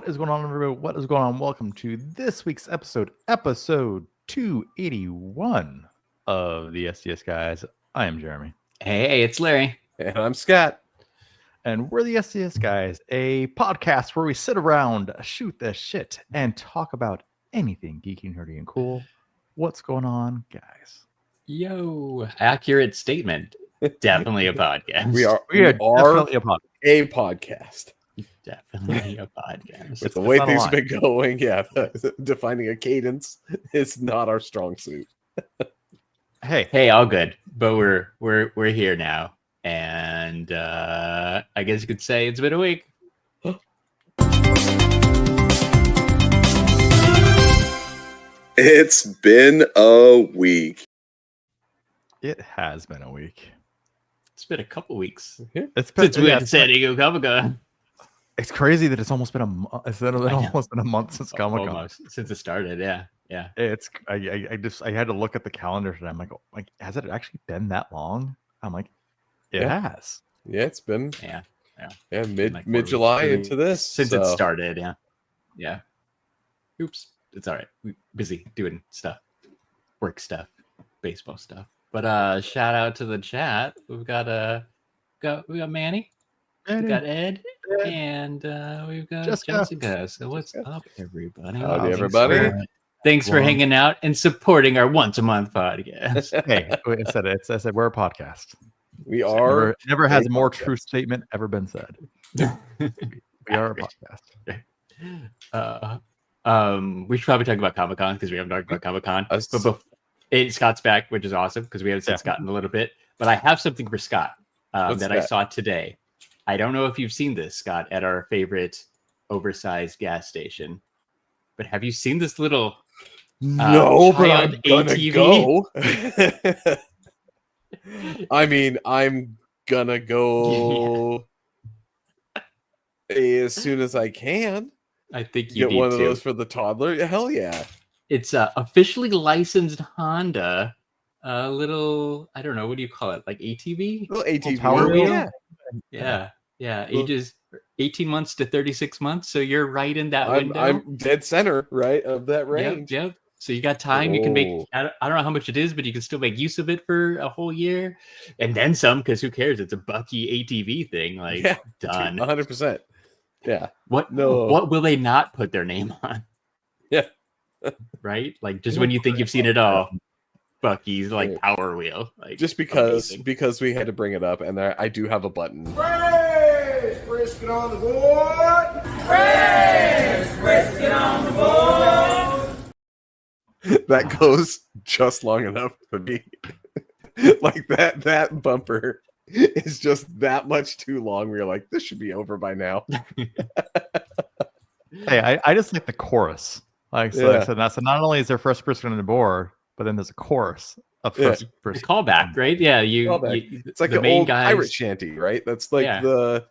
What is going on, everybody? What is going on? Welcome to this week's episode 281 of the STS Guys. I am Jeremy. Hey, it's Larry. And I'm Scott. And we're the STS Guys, a podcast where we sit around, shoot the shit, and talk about anything geeky, nerdy, and cool. What's going on, guys? Yo, accurate statement. Definitely a podcast. We are definitely a podcast. Definitely a podcast. With the way things have been going, defining a cadence is not our strong suit. Hey, all good. But we're here now, and I guess you could say it's been a week. It's been a week. It has been a week. It's been a couple weeks. It's been Since we went to San Diego Comic-Con. It's crazy that it's almost been a month. It's almost been a month since Comic-Con. Almost, since it started, yeah. It's I had to look at the calendar today. I'm like, has it actually been that long? I'm like, it has. Yeah, it's been mid July into this since it started. Yeah. Oops, it's all right. We're busy doing stuff, work stuff, baseball stuff. But shout out to the chat. We've got we got Manny. We got Ed, and we've got Jessica. So what's up, everybody? Howdy, everybody. Thanks for hanging out and supporting our once-a-month podcast. Hey, I said we're a podcast. We are. Never has a more true statement ever been said. We are a podcast. We should probably talk about Comic-Con because we haven't talked about Comic-Con. Scott's back, which is awesome because we haven't seen Scott in a little bit. But I have something for Scott that I saw today. I don't know if you've seen this, Scott, at our favorite oversized gas station. But have you seen this little no, but I'm gonna ATV? go. I mean, I'm gonna go as soon as I can. I think you get need one to. of those for the toddler. Hell yeah! It's officially licensed Honda. Little, I don't know, what do you call it? Like ATV? Little ATV Power wheel? Yeah. Ages 18 months to 36 months. So you're right in that window. I'm dead center, right, of that range. Yep. So you got time. You can make, I don't know how much it is, but you can still make use of it for a whole year. And then some, because who cares? It's a Bucky ATV thing. Like, done. 100%. Yeah. What will they not put their name on? Yeah. Right? Like, just when you think you've seen it all. Bucky's like Power Wheel, like just because we had to bring it up, and I do have a button. Race, brisket on the board. Race, brisket on the board. That goes just long enough for me. Like that bumper is just that much too long. We're like, this should be over by now. Hey, I just like the chorus. Like so not only is there first person on the board, but then there's a chorus of first person. Callback, right? Yeah, it's like an old pirate shanty, right? That's like the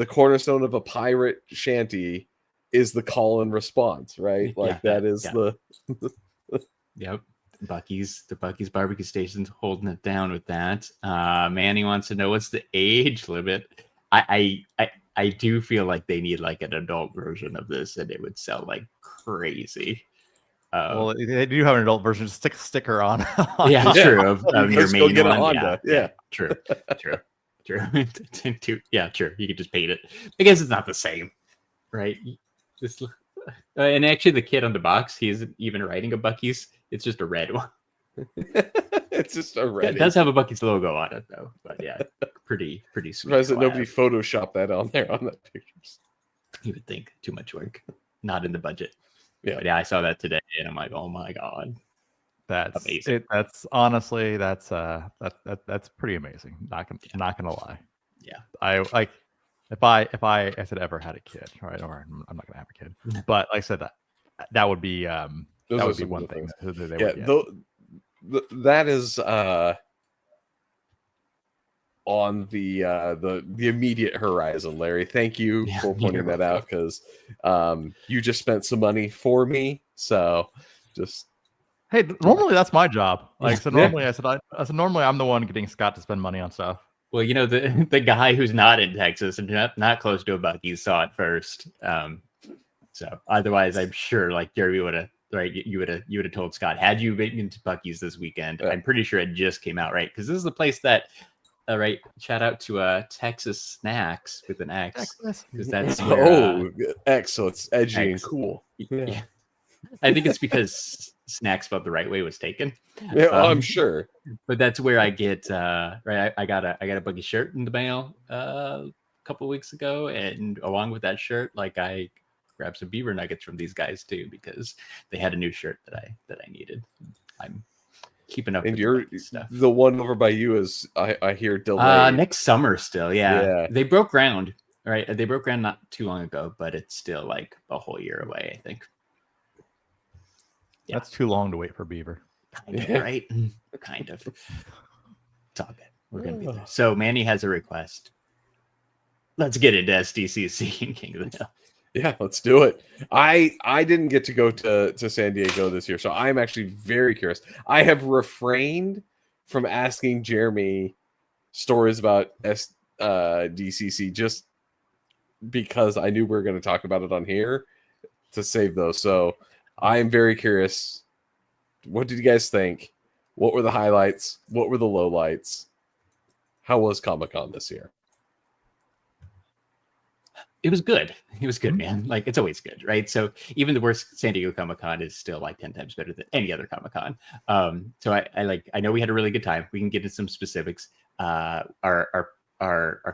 cornerstone of a pirate shanty is the call and response, right? Like that is the Yep. The Bucky's barbecue station's holding it down with that. Manny wants to know what's the age limit. I do feel like they need like an adult version of this, and it would sell like crazy. Well, they do have an adult version. Just stick a sticker on. True. Of your main get one. A Honda. Yeah. True. Yeah, true. You could just paint it. I guess it's not the same, right? And actually, the kid on the box, he isn't even writing a Bucky's. It's just a red one. It's just a red. It does have a Bucky's logo on it, though. But yeah, pretty sweet. Surprised that nobody photoshopped that on there on the pictures. You would think too much work, not in the budget. Yeah, but I saw that today, and I'm like, oh my god, that's amazing. That's honestly that's pretty amazing. Not gonna lie. Yeah, I like if I said ever had a kid, right? Or I'm not gonna have a kid, but like I said that would be that would be one thing. That is on the immediate horizon, Larry. Thank you for pointing that out, because you just spent some money for me. So just hey, normally that's my job. Like so normally I said normally I'm the one getting Scott to spend money on stuff. Well, the guy who's not in Texas and not close to a Buc-ee's saw it first. So otherwise, I'm sure like Jeremy would have, right? You would have told Scott, had you been to Buc-ee's this weekend, I'm pretty sure it just came out, right? Because this is the place that, right? Shout out to Texas Snacks with an X, because that's where, X, so it's edgy X. and cool. Yeah. I think it's because Snack spelled the right way was taken. Yeah, I'm sure. But that's where I get right. I got a Buc-ee shirt in the mail a couple of weeks ago, and along with that shirt, like I grabbed some beaver nuggets from these guys too, because they had a new shirt that I needed. I'm keeping up. And with you're stuff. The one over by you is I hear delayed. Next summer still. Yeah. They broke ground. Right, they broke ground not too long ago, but it's still like a whole year away, I think. Yeah. That's too long to wait for beaver. Kind of, right? Kind of. It's all good. We're gonna be there. So Manny has a request. Let's get into SDCC and King of the Hill. Yeah, let's do it. I didn't get to go to San Diego this year, so I'm actually very curious. I have refrained from asking Jeremy stories about SDCC just because I knew we were going to talk about it on here to save those. So I am very curious. What did you guys think? What were the highlights? What were the lowlights? How was Comic-Con this year? It was good. It was good, man. Like, it's always good, right? So even the worst San Diego Comic-Con is still like 10 times better than any other Comic-Con. So I know we had a really good time. We can get into some specifics. Our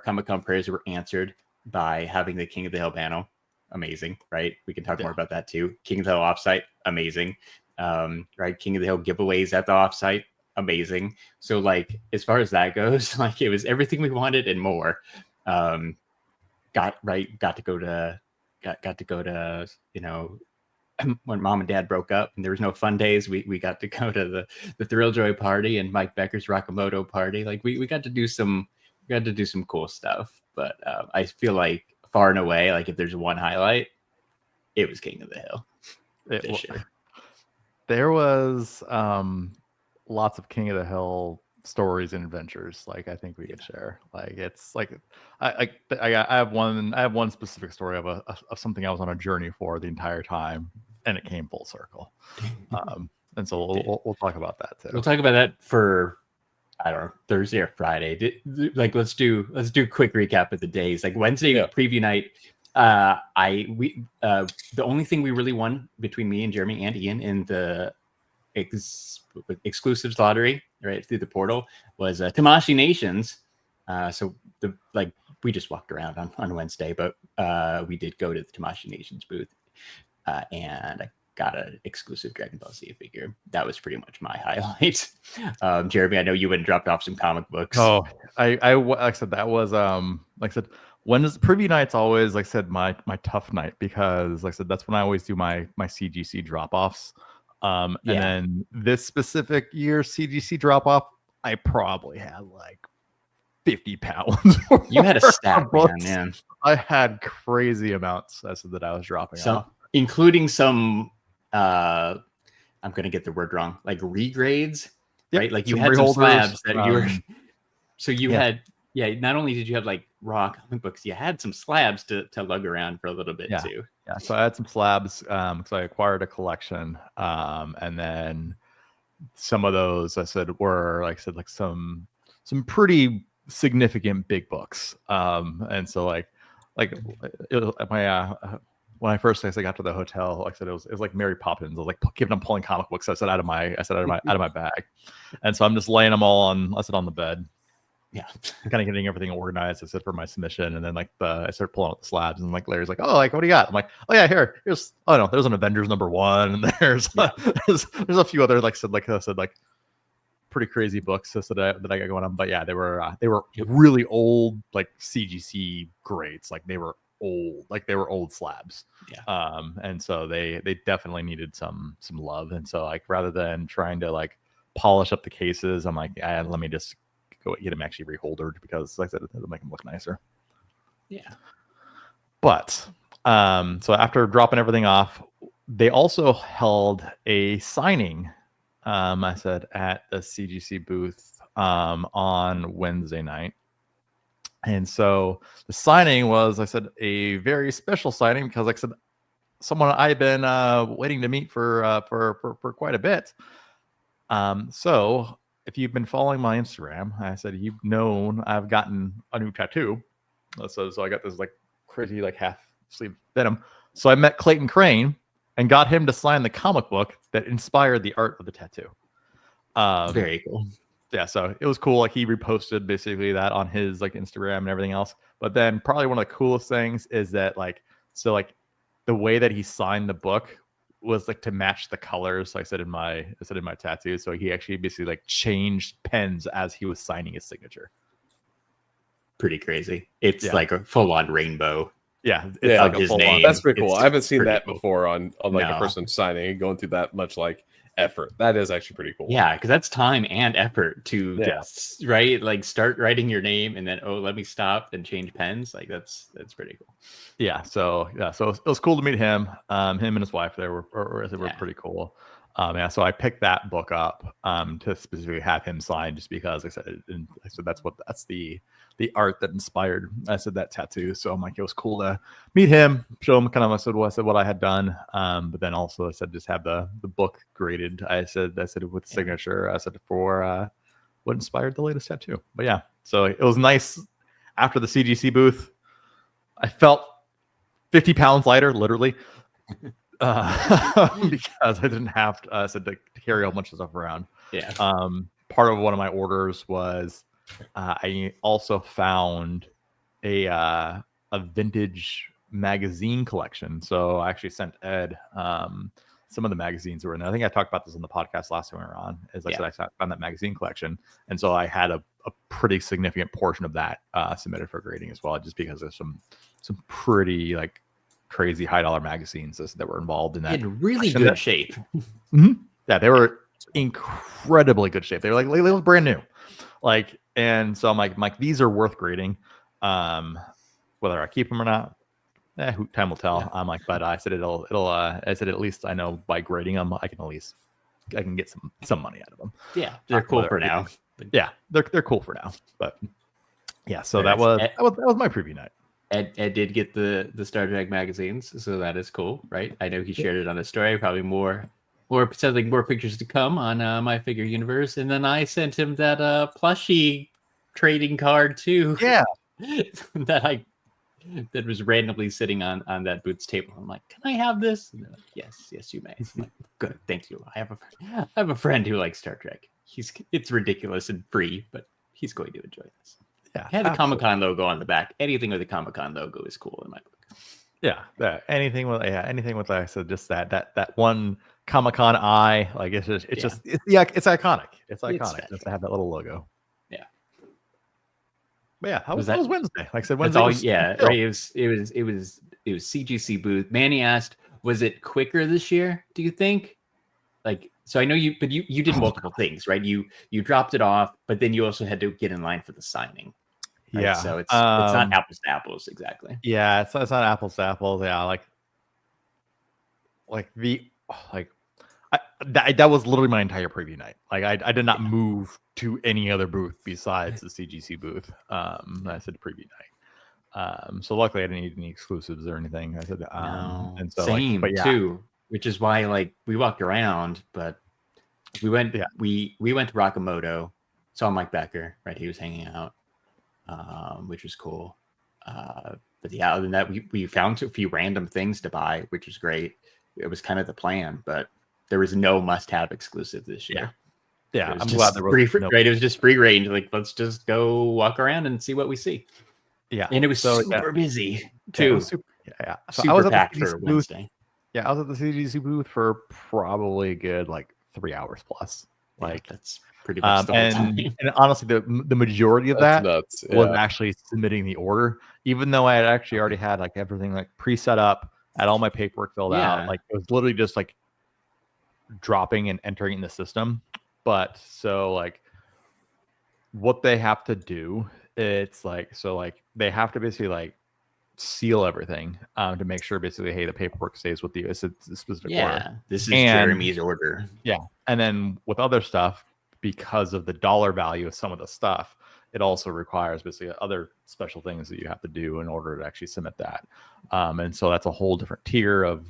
Comic-Con prayers were answered by having the King of the Hill panel. Amazing, right? We can talk more about that too. King of the Hill offsite, amazing. Right? King of the Hill giveaways at the offsite, amazing. So like, as far as that goes, like it was everything we wanted and more. Got to go to, you know, when mom and dad broke up and there was no fun days, we got to go to the Thrill Joy party and Mike Becker's Rakamoto party. Like we got to do some cool stuff. But I feel like far and away, like if there's one highlight, it was King of the Hill. There was lots of King of the Hill stories and adventures. Like I think we could share. Like it's like I have one specific story of something I was on a journey for the entire time, and it came full circle. And so we'll talk about that too. We'll talk about that for, I don't know, Thursday or Friday. Like let's do a quick recap of the days. Like Wednesday preview night. The only thing we really won between me and Jeremy and Ian in the exclusives lottery, right, through the portal, was Tamashii Nations. So we just walked around on Wednesday, but we did go to the Tamashii Nations booth, and I got an exclusive Dragon Ball Z figure. That was pretty much my highlight. Jeremy, I know you went and dropped off some comic books. Oh, I like I said, that was like I said, preview night's always, like I said, my tough night, because like I said, that's when I always do my CGC drop-offs. And then this specific year CGC drop-off, I probably had like 50 pounds. You had a stack, man. I had crazy amounts that I was dropping off, including some I'm gonna get the word wrong, like regrades, right? Like you had some slabs that you were so you had not only did you have like raw comic books, you had some slabs to lug around for a little bit too. Yeah, so I had some slabs because I acquired a collection, and then some of those I said were like some pretty significant big books, and so like when I first got to the hotel, like I said, it was like Mary Poppins. I was like pulling comic books. I said out of my bag, and so I'm just laying them all on the bed. Yeah, kind of getting everything organized. I said for my submission, and then I started pulling out the slabs, and like Larry's like, "Oh, like what do you got?" I'm like, "Oh yeah, here's there's an Avengers #1, and there's a few other like I said pretty crazy books that I got going on." But yeah, they were really old, like CGC grades, like they were old slabs. Yeah. And so they definitely needed some love, and so like rather than trying to like polish up the cases, I'm like, let me just go get them actually reholdered, because like I said, it'll make them look nicer. Yeah. But so after dropping everything off, they also held a signing, I said, at the CGC booth on Wednesday night. And so the signing was, I said, a very special signing, because like I said, someone I've been waiting to meet for quite a bit. So if you've been following my Instagram, I said you've known I've gotten a new tattoo. So I got this like crazy like half sleeve Venom. So I met Clayton Crane and got him to sign the comic book that inspired the art of the tattoo. Very cool. Yeah, so it was cool. Like he reposted basically that on his like Instagram and everything else. But then probably one of the coolest things is that like the way that he signed the book was like to match the colors. Like I said in my tattoo. So he actually basically like changed pens as he was signing his signature. Pretty crazy. It's like a full on rainbow. Yeah, it's like his name. That's pretty cool. It's I haven't seen that cool. before on like a person signing and going through that much like effort. That is actually pretty cool. Yeah, because that's time and effort to right, like start writing your name and then let me stop and change pens. Like that's pretty cool. Yeah, so it was cool to meet him. Him and his wife there were pretty cool. So I picked that book up to specifically have him sign, just because I said that's the art that inspired that tattoo. So I'm like, it was cool to meet him, show him kind of what I had done, but then also I said just have the book graded. I said with signature. I said for what inspired the latest tattoo. But yeah, so it was nice after the CGC booth. I felt 50 pounds lighter, literally. Because I didn't have to carry a bunch of stuff around. Yeah. Part of one of my orders was I also found a vintage magazine collection. So I actually sent Ed some of the magazines that were in there. I think I talked about this on the podcast last time we were on. As I said, I found that magazine collection, and so I had a pretty significant portion of that submitted for grading as well, just because there's some pretty like crazy $high magazines that were involved in that. In really good shape. Mm-hmm. Yeah, they were incredibly good shape. They were like they look brand new. Like, and so I'm like, these are worth grading. Whether I keep them or not, time will tell. Yeah. I'm like, but I said I said at least I know by grading them, I can get some money out of them. Yeah, they're cool for now. Yeah, they're cool for now. But yeah, so that was my preview night. Ed did get the Star Trek magazines, so that is cool, right? I know he shared it on his story. Probably more pictures to come on My Figure Universe, and then I sent him that plushie trading card too. Yeah, that was randomly sitting on that booth's table. I'm like, can I have this? And they're like, yes, you may. I'm like, good, thank you. I have a friend who likes Star Trek. It's ridiculous and free, but he's going to enjoy this. Yeah, it had the Comic-Con logo on the back. Anything with the Comic-Con logo is cool in my book. Yeah, anything with like I said, just that one Comic-Con eye, like it's iconic. It's iconic just to have that little logo. Yeah. But yeah, that was Wednesday. Like I said, Wednesday. Right. It was CGC booth. Manny asked, was it quicker this year? Do you think? Like, so I know you did multiple things, right? You dropped it off, but then you also had to get in line for the signing. Right? Yeah. So it's not apples to apples exactly. Yeah, it's not apples to apples. Yeah, that was literally my entire preview night. Like I did not move to any other booth besides the CGC booth. I said preview night. So luckily I didn't need any exclusives or anything. I said no, and so same too, which is why like we walked around, but we went we went to Rakamoto, saw Mike Becker, right? He was hanging out, which was cool. But yeah, other than that, we found a few random things to buy, which was great. It was kind of the plan, but there was no must-have exclusive this year. Yeah, I'm glad there was right. It was just free range. Like, let's just go walk around and see what we see. Yeah, and it was super busy too. So super I was packed for Wednesday. Yeah, I was at the CGC booth for probably a good 3 hours plus. Like that's pretty much the whole time. And honestly, the majority of that was actually submitting the order, even though I had actually already had everything pre-set up, had all my paperwork filled out. Like it was literally just dropping and entering in the system. But so what they have to do, it's they have to basically seal everything to make sure basically, hey, the paperwork stays with the specific order. This is Jeremy's order. Yeah, and then with other stuff, because of the dollar value of some of the stuff, it also requires basically other special things that you have to do in order to actually submit that. And so that's a whole different tier of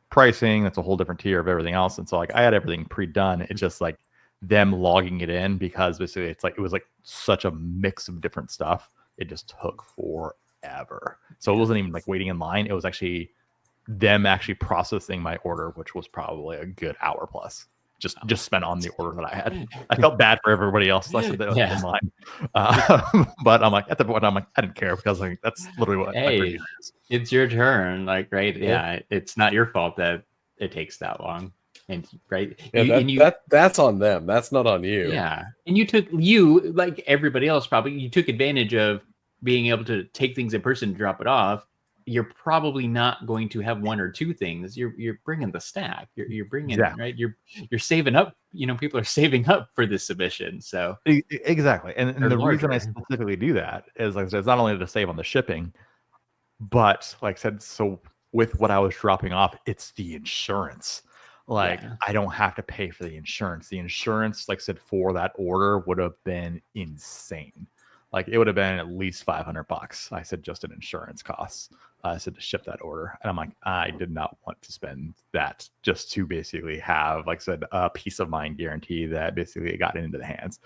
pricing. That's a whole different tier of everything else. And so like I had everything pre-done. It's just like them logging it in, because basically it's like it was like such a mix of different stuff. It just took forever. So it wasn't even like waiting in line. It was actually them actually processing my order, which was probably a good hour plus. Just spent on the order that I had. I felt bad for everybody else. I said that was in line. But I'm like, at the point, I'm like, I didn't care, because like that's literally what my preview is. It's your turn. Like, right? Yeah, it's not your fault that it takes that long. And right, yeah, that's on them. That's not on you. Yeah, and like everybody else probably, you took advantage of being able to take things in person, drop it off. You're probably not going to have one or two things. You're bringing the stack. You're bringing right. You're saving up. You know, people are saving up for this submission. So exactly, and the reason I specifically do that is like it's not only to save on the shipping, but like I said, so with what I was dropping off, it's the insurance. Like I don't have to pay for the insurance. The insurance, like I said, for that order would have been insane. Like it would have been at least $500. I said just in insurance costs. I said to ship that order, and I'm like, I did not want to spend that just to basically have, like I said, a peace of mind guarantee that basically it got into the hands.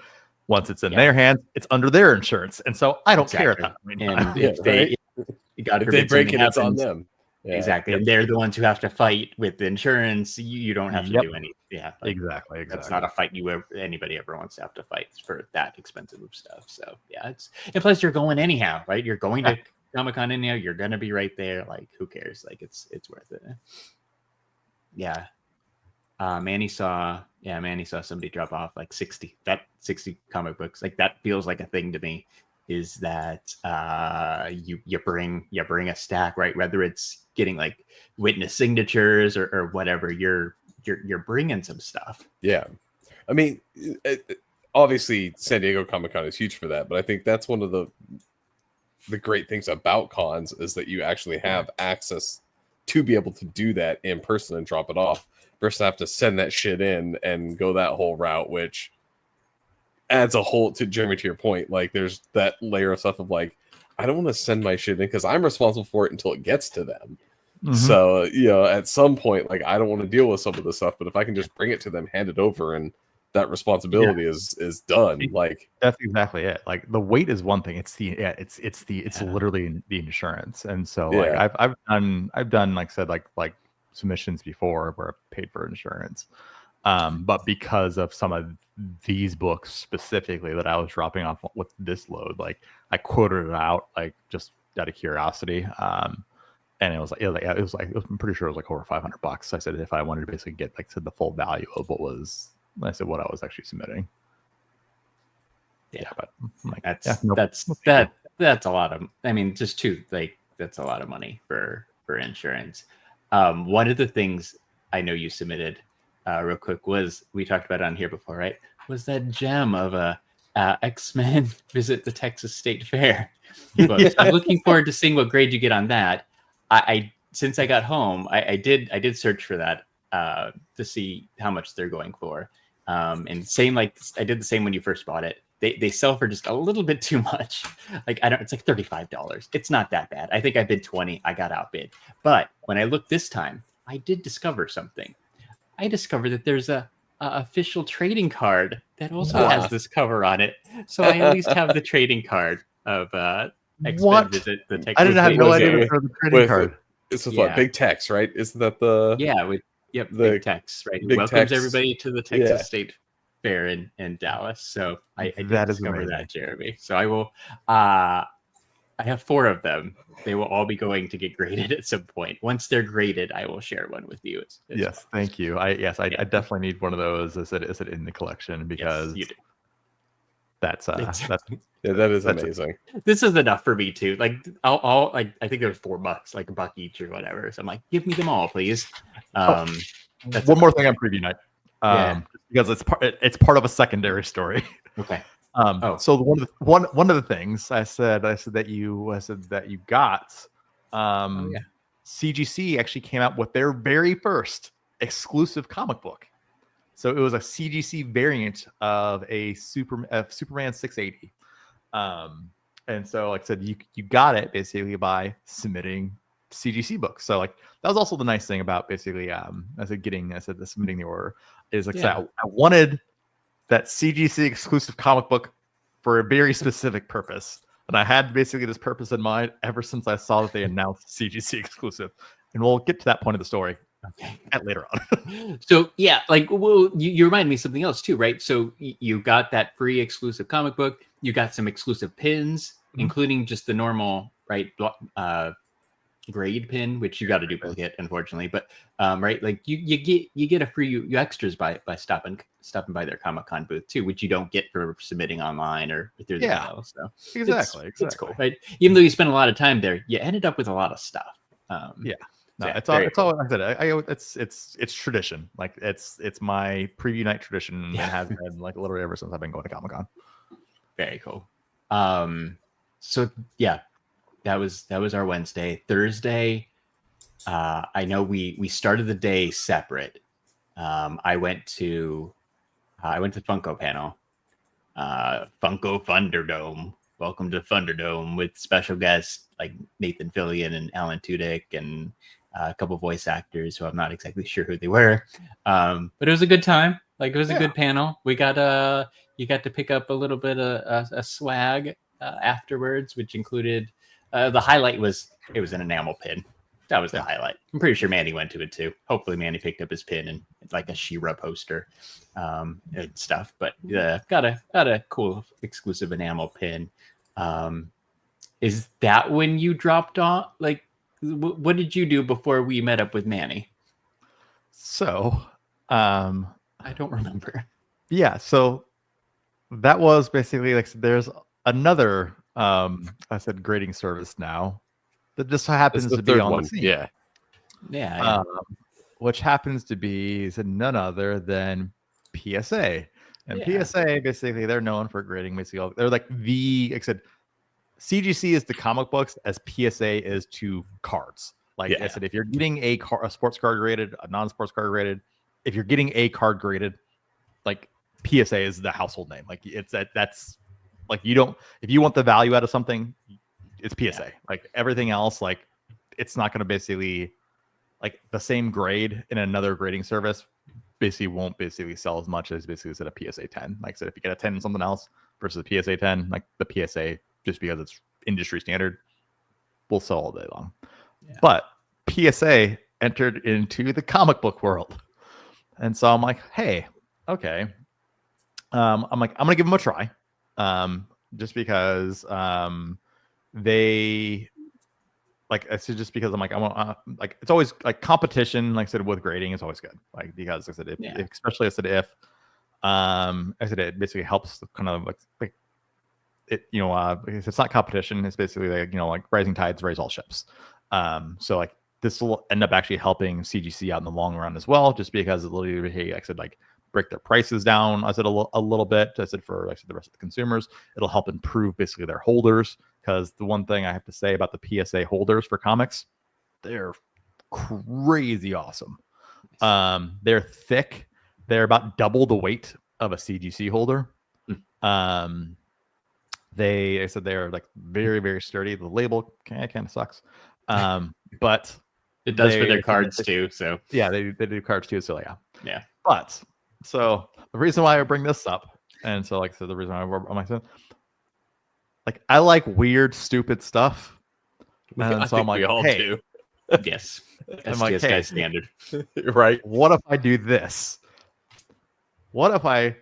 Once it's in their hands, it's under their insurance, and so I don't care at that point. And if they break it, it's on them. Yeah. Exactly. And they're the ones who have to fight with the insurance. You don't have to do anything. Yeah. Like, exactly. That's not a fight anybody ever wants to have to fight for that expensive of stuff. So yeah, and plus you're going anyhow, right? You're going to Comic-Con anyhow. You're gonna be right there. Like, who cares? Like, it's worth it. Yeah. Manny saw somebody drop off like 60 comic books. Like that feels like a thing to me. Is that you bring a stack, right? Whether it's getting like witness signatures or whatever, you're bringing some stuff. Yeah, I mean, obviously San Diego Comic-Con is huge for that, but I think that's one of the great things about cons is that you actually have access to be able to do that in person and drop it off versus have to send that shit in and go that whole route, which adds a whole, to Jeremy, to your point, like there's that layer of stuff of like, I don't want to send my shit in because I'm responsible for it until it gets to them. So, you know, at some point, like I don't want to deal with some of the stuff, but if I can just bring it to them, hand it over, and that responsibility is done. Like that's exactly it. Like the weight is one thing. It's literally the insurance. And so like I've done like I said, like submissions before where I paid for insurance. But because of some of these books specifically that I was dropping off with this load, like I quoted it out like just out of curiosity. And it was I'm pretty sure it was like over $500. I said if I wanted to basically get like said the full value of what I was actually submitting. Yeah, but like, that's a lot of. I mean, just that's a lot of money for insurance. One of the things I know you submitted. Real quick, was we talked about it on here before, right? Was that gem of a X-Men visit the Texas State Fair? I'm looking forward to seeing what grade you get on that. I since I got home, I did search for that to see how much they're going for. And same like I did the same when you first bought it. They sell for just a little bit too much. Like it's like $35. It's not that bad. I think I bid 20. I got outbid. But when I looked this time, I did discover something. I discovered that there's a official trading card that also has this cover on it. So I at least have the trading card of X-Men visit the Texas. I didn't have no idea for the trading card. This is what Big Tex, right? Isn't that the Big Tex, right? Big Welcomes Tex. everybody to the Texas State Fair in Dallas. So I did discover that, Jeremy. So I will I have 4 of them. They will all be going to get graded at some point. Once they're graded, I will share one with you. Yes, thank you. I definitely need one of those. Is it in the collection? Because you do. That's that is amazing. This is enough for me too. Like I'll I think there's $4, like $1 each or whatever. So I'm like, give me them all, please. One more thing on preview night. Because it's part of a secondary story. Okay. So one of the things I said that you got, CGC actually came out with their very first exclusive comic book. So it was a CGC variant of Superman 680. And so, like I said, you got it basically by submitting CGC books. So like that was also the nice thing about basically I said the submitting the order is like I wanted that CGC exclusive comic book for a very specific purpose. And I had basically this purpose in mind ever since I saw that they announced CGC exclusive. And we'll get to that point of the story later on. So yeah, like, well, you remind me of something else too, right? So you got that free exclusive comic book. You got some exclusive pins, including just the normal, right, grade pin, which you got to duplicate, unfortunately. But right, like you get a free you extras by stopping by their Comic-Con booth too, which you don't get for submitting online or through the mail. So exactly, it's cool, right? Even though you spent a lot of time there, you ended up with a lot of stuff. No, it's all like I said. It's tradition. Like it's my preview night tradition, and has been like literally ever since I've been going to Comic-Con. Very cool. So yeah, that was our Wednesday. Thursday, I know we started the day separate. I went to Funko panel, Funko Thunderdome. Welcome to Thunderdome with special guests like Nathan Fillion and Alan Tudyk and a couple voice actors who I'm not exactly sure who they were. But it was a good time. Like it was a good panel. We got you got to pick up a little bit of a swag afterwards, which included the highlight was it was an enamel pin. That was the highlight. I'm pretty sure Manny went to it too. Hopefully Manny picked up his pin and like a She-Ra poster and stuff. But got a cool exclusive enamel pin. Is that when you dropped off? Like, what did you do before we met up with Manny? So, I don't remember. Yeah, so that was basically like there's another I said grading service now that just happens to be on the scene. Yeah. Which happens to be none other than PSA. And PSA, basically, they're known for grading. Basically, they're like like I said, CGC is to comic books as PSA is to cards. Like I said, if you're getting a sports card graded, a non-sports card graded, if you're getting a card graded, like PSA is the household name. Like that's like you don't, if you want the value out of something, it's PSA. Like everything else, like it's not going to basically like the same grade in another grading service basically won't basically sell as much as basically said a PSA 10. Like I said, if you get a 10 in something else versus a PSA 10, like the PSA, just because it's industry standard, will sell all day long. But PSA entered into the comic book world. And so I'm like, hey, okay. I'm like, I'm going to give them a try. Just because they like, it's just because I'm like, I want like, it's always like competition, like I said, with grading is always good. Like, because like I said, especially I said, if I said, it basically helps kind of like it, you know, if it's not competition, it's basically like, you know, like rising tides raise all ships. So like this will end up actually helping CGC out in the long run as well, just because it'll literally, like I said, like break their prices down. I said a little bit. I said for like the rest of the consumers, it'll help improve basically their holders. Because the one thing I have to say about the PSA holders for comics, they're crazy awesome. They're thick. They're about double the weight of a CGC holder. I said they're like very, very sturdy. The label kind of sucks. But it does for their cards too. So yeah, they do cards too. So yeah. But so the reason why I bring this up, and so like so the reason why I'm like, like I like weird, stupid stuff. And so I'm like, we all do. Yes. I'm like, STS Guys standard. Right. What if I do this? What if I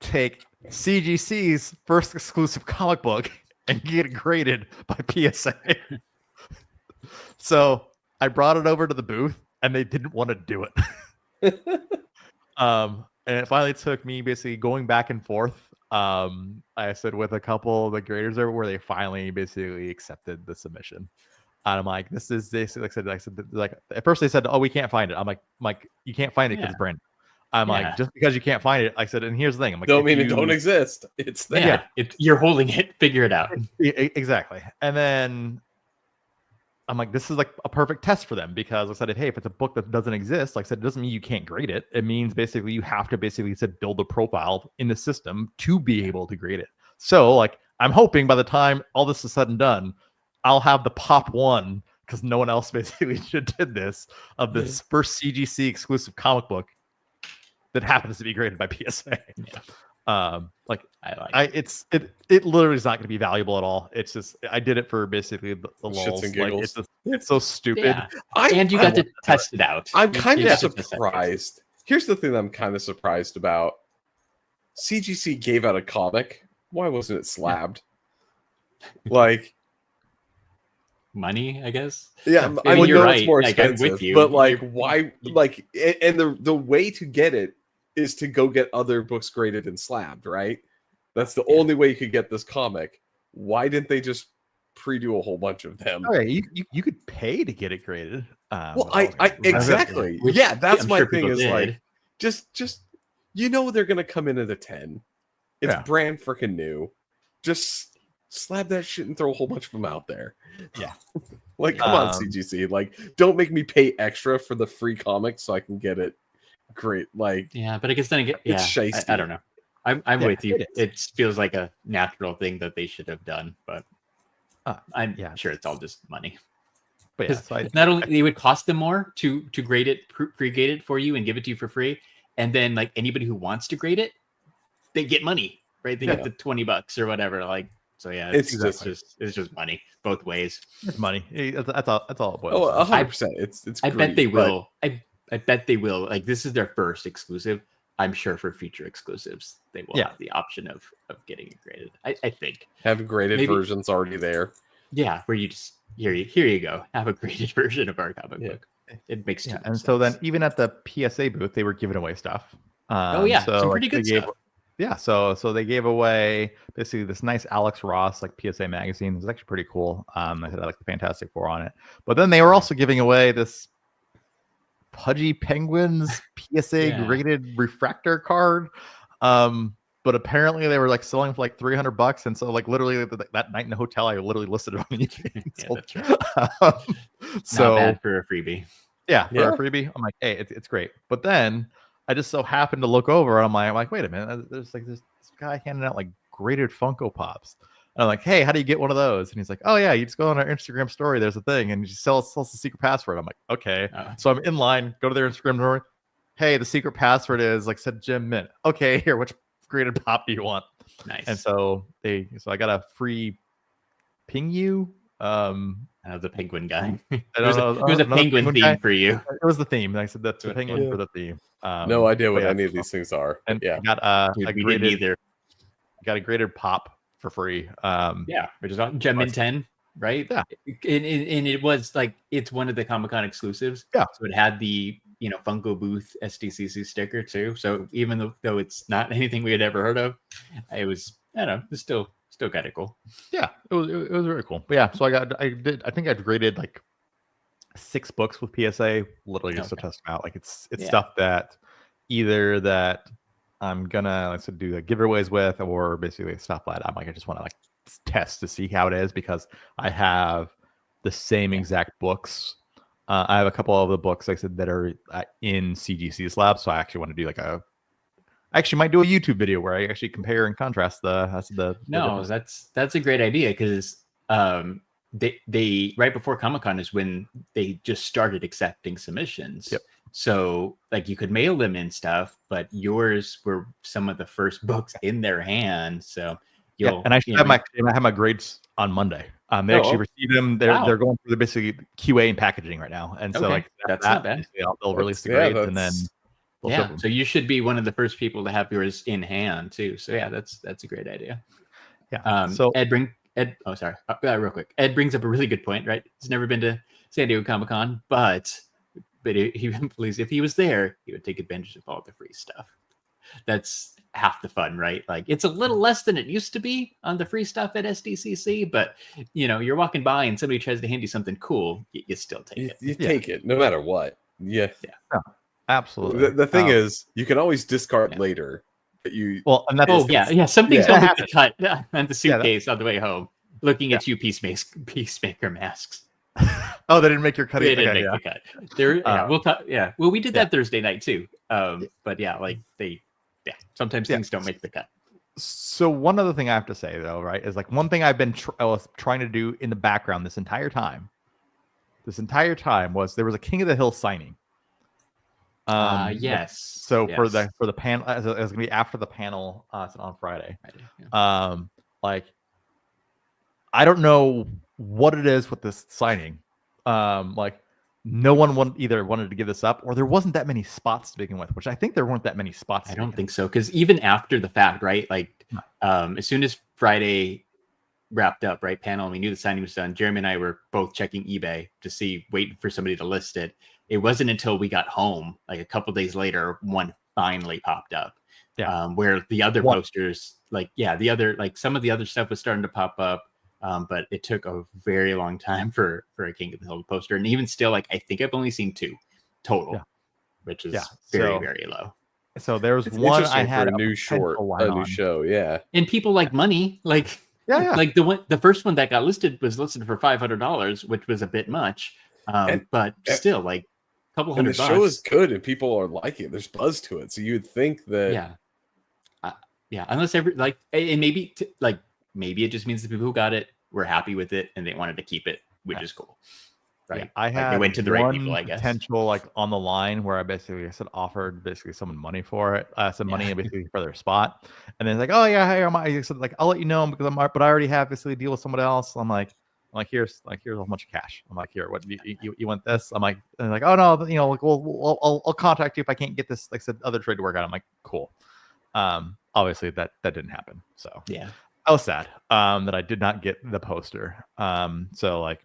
take CGC's first exclusive comic book and get it graded by PSA? So I brought it over to the booth and they didn't want to do it. And it finally took me basically going back and forth. I said with a couple of the graders there where they finally basically accepted the submission. And I'm like, this is basically like I said, like at first they said, oh, we can't find it. I'm like, you can't find it because it's brand new. I'm like, just because you can't find it, I said, and here's the thing. I'm like, don't mean it don't exist. It's there. Yeah, you're holding it. Figure it out. Exactly. And then I'm like, this is like a perfect test for them because I said, hey, if it's a book that doesn't exist, like I said, it doesn't mean you can't grade it. It means basically you have to basically build a profile in the system to be able to grade it. So like I'm hoping by the time all this is said and done, I'll have the pop one, because no one else basically did this, of this first CGC exclusive comic book that happens to be graded by PSA. Like it literally is not going to be valuable at all. It's just I did it for basically the lulz. and Like, giggles. it's so stupid. Yeah. And you got to test it out. I'm kind You of got to test it out. surprised. Here's the thing that I'm kind of surprised about. CGC gave out a comic. Why wasn't it slabbed? Like, Money, I guess. yeah, I mean, I you're know right. it's more Like, I'm expensive, with you. but like, You're- why? Like, and the way to get it is to go get other books graded and slabbed, right? That's the only way you could get this comic. Why didn't they just pre-do a whole bunch of them? Oh, yeah, you could pay to get it graded. Well, I exactly. Which Yeah, that's I'm my sure thing. people Is did. like, just they're gonna come in at a 10. It's Yeah. brand freaking new. Just slap that shit and throw a whole bunch of them out there. Yeah. Like, come on, CGC. Like, don't make me pay extra for the free comic so I can get it. Great. Like, Yeah, but I guess then again, It's yeah, shiesty. I don't know. I'm Yeah, with you. it is. It feels like a natural thing that they should have done, but I'm sure it's all just money. But yeah, so Not only it would cost them more to grade it, pre-grade it for you and give it to you for free, and then like anybody who wants to grade it, they get money, right? They get the $20 or whatever. Like, so yeah, it's just money both ways. it's money. That's all it boils. oh, down to. 100%. It's. I bet greed, they but- will. I bet they will. Like, this is their first exclusive. I'm sure for future exclusives, they will have the option of getting it graded. I think. Have graded Maybe- versions already there. Yeah, where you just here you go. Have a graded version of our comic book. It makes too much And sense. so then even at the PSA booth, they were giving away stuff. some pretty good they stuff. Yeah, so they gave away basically this nice Alex Ross like PSA magazine. It was actually pretty cool. I had like the Fantastic Four on it, but then they were also giving away this Pudgy Penguins PSA graded refractor card. But apparently they were like selling for like $300, and so like literally that night in the hotel, I literally listed it on eBay. That's right. So Not bad for a freebie. yeah, for a freebie, I'm like, hey, it's great. But then I just so happened to look over, and I'm like, wait a minute, there's like this guy handing out like graded Funko Pops. And I'm like, hey, how do you get one of those? And he's like, oh yeah, you just go on our Instagram story. There's a thing, and you sells the secret password. I'm like, okay. So I'm in line, go to their Instagram story. Hey, the secret password is like said Jim Mint. Okay, here, which graded pop do you want? Nice. And so I got a free ping you. The penguin guy. It It was a penguin theme guy. for you. It was the theme. I said that's the penguin for the theme. No idea what but any of these things are. And Yeah. I got Dude, a we didn't graded either. got a graded pop for free. Yeah, which is on Gem in 10, right? Yeah. And it was like it's one of the Comic-Con exclusives. Yeah. So it had the Funko Booth SDCC sticker too. So even though it's not anything we had ever heard of, it was it's still kind of cool. Yeah, it was very cool. But yeah, so I think I graded like 6 books with PSA, literally just to test them out. Like it's stuff that either that I'm gonna do the giveaways with, or basically stuff that I'm like I just want to like test to see how it is, because I have the same exact books. I have a couple of the books, like I said, that are in CGC's lab, so I actually want to do like I actually might do a YouTube video where I actually compare and contrast the No, that's a great idea, because they right before Comic-Con is when they just started accepting submissions. Yep. So like you could mail them in stuff, but yours were some of the first books in their hand. So and I should have my grades on Monday. They actually received them. They're going through the basically QA and packaging right now, and so like that's not bad. They'll release the grades and then they'll ship them. So you should be one of the first people to have yours in hand too. So yeah, that's a great idea. Yeah. So real quick. Ed brings up a really good point, right? He's never been to San Diego Comic-Con, but he believes if he was there, he would take advantage of all the free stuff. That's half the fun, right? Like it's a little less than it used to be on the free stuff at SDCC, but you're walking by and somebody tries to hand you something cool, you still take it. You take it no matter what. Yeah. No, absolutely. The thing is, you can always discard later. But and that's some things don't make the cut on the suitcase on the way home. Looking at you, peacemaker masks. Oh, they didn't make your cut. They didn't make the cut. There, we'll talk. Yeah, well, we did that Thursday night too. But yeah, like sometimes things don't make the cut. So one other thing I have to say though, right, is like one thing I was trying to do in the background this entire time was there was a King of the Hill signing. Yes. So yes. for the panel, it was gonna be after the panel on Friday. Yeah. Like I don't know what it is with this signing. Like no one wanted to give this up, or there wasn't that many spots to begin with, which I think there weren't that many spots. I don't think so, because even after the fact, right? Like, as soon as Friday wrapped up, right, panel, and we knew the signing was done, Jeremy and I were both checking eBay to waiting for somebody to list it. It wasn't until we got home, like a couple days later, one finally popped up. Yeah. Where the other posters, some of the other stuff was starting to pop up. But it took a very long time for a King of the Hill poster, and even still, like I think I've only seen 2 total, which is very low. So there's one I had for a new show, yeah. And people like money, like like the first one that got listed was listed for $500, which was a bit much, but still like a couple $100. The show is good, and people are liking it. There's buzz to it, so you'd think that unless maybe it just means the people who got it were happy with it and they wanted to keep it, which is cool. Right. Yeah, I had they went to the right people, I guess. Potential like on the line where I said offered someone money for it, some money basically for their spot. And then like, oh yeah, hey, I said like I'll let you know because but I already have basically a deal with someone else. I'm like here's a whole bunch of cash. I'm like, here, what you want this? I'm like, and like, oh no, like I'll contact you if I can't get this like said other trade to work out. I'm like, cool. Obviously that didn't happen. So yeah. I was sad that I did not get the poster. So like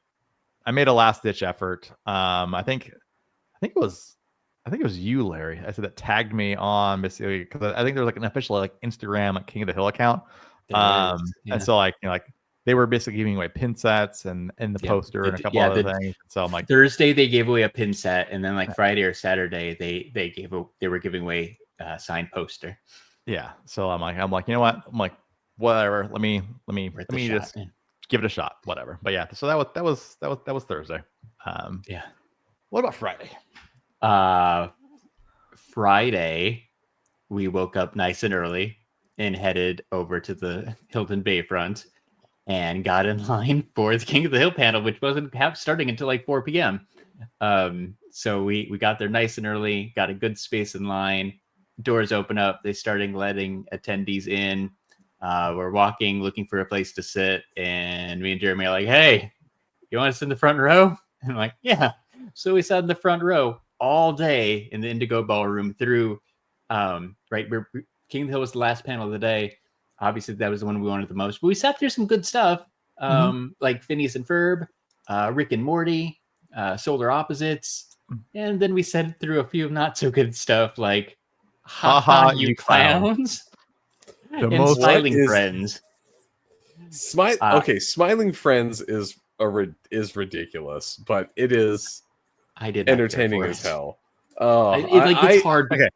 I made a last ditch effort. I think it was you, Larry. I said that tagged me on basically because I think there's like an official like Instagram like King of the Hill account. And so like they were basically giving away pin sets and the poster and a couple other things. So I'm like Thursday they gave away a pin set, and then like Friday or Saturday they were giving away a signed poster. Yeah. So I'm like, you know what? I'm like, whatever. Let me just give it a shot. Whatever. But yeah, so that was Thursday. What about Friday? Friday, we woke up nice and early and headed over to the Hilton Bayfront and got in line for the King of the Hill panel, which wasn't starting until like 4 p.m. So we got there nice and early, got a good space in line. Doors open up. They started letting attendees in. We're walking, looking for a place to sit, and me and Jeremy are like, "Hey, you want us in the front row?" And I'm like, "Yeah." So we sat in the front row all day in the Indigo Ballroom through. King of the Hill was the last panel of the day. Obviously, that was the one we wanted the most. But we sat through some good stuff, like Phineas and Ferb, Rick and Morty, Solar Opposites, and then we sat through a few not so good stuff like "Ha you clowns." The and most Smiling Friends. Smiling Friends is ridiculous, but it is entertaining as hell. It's hard. Okay.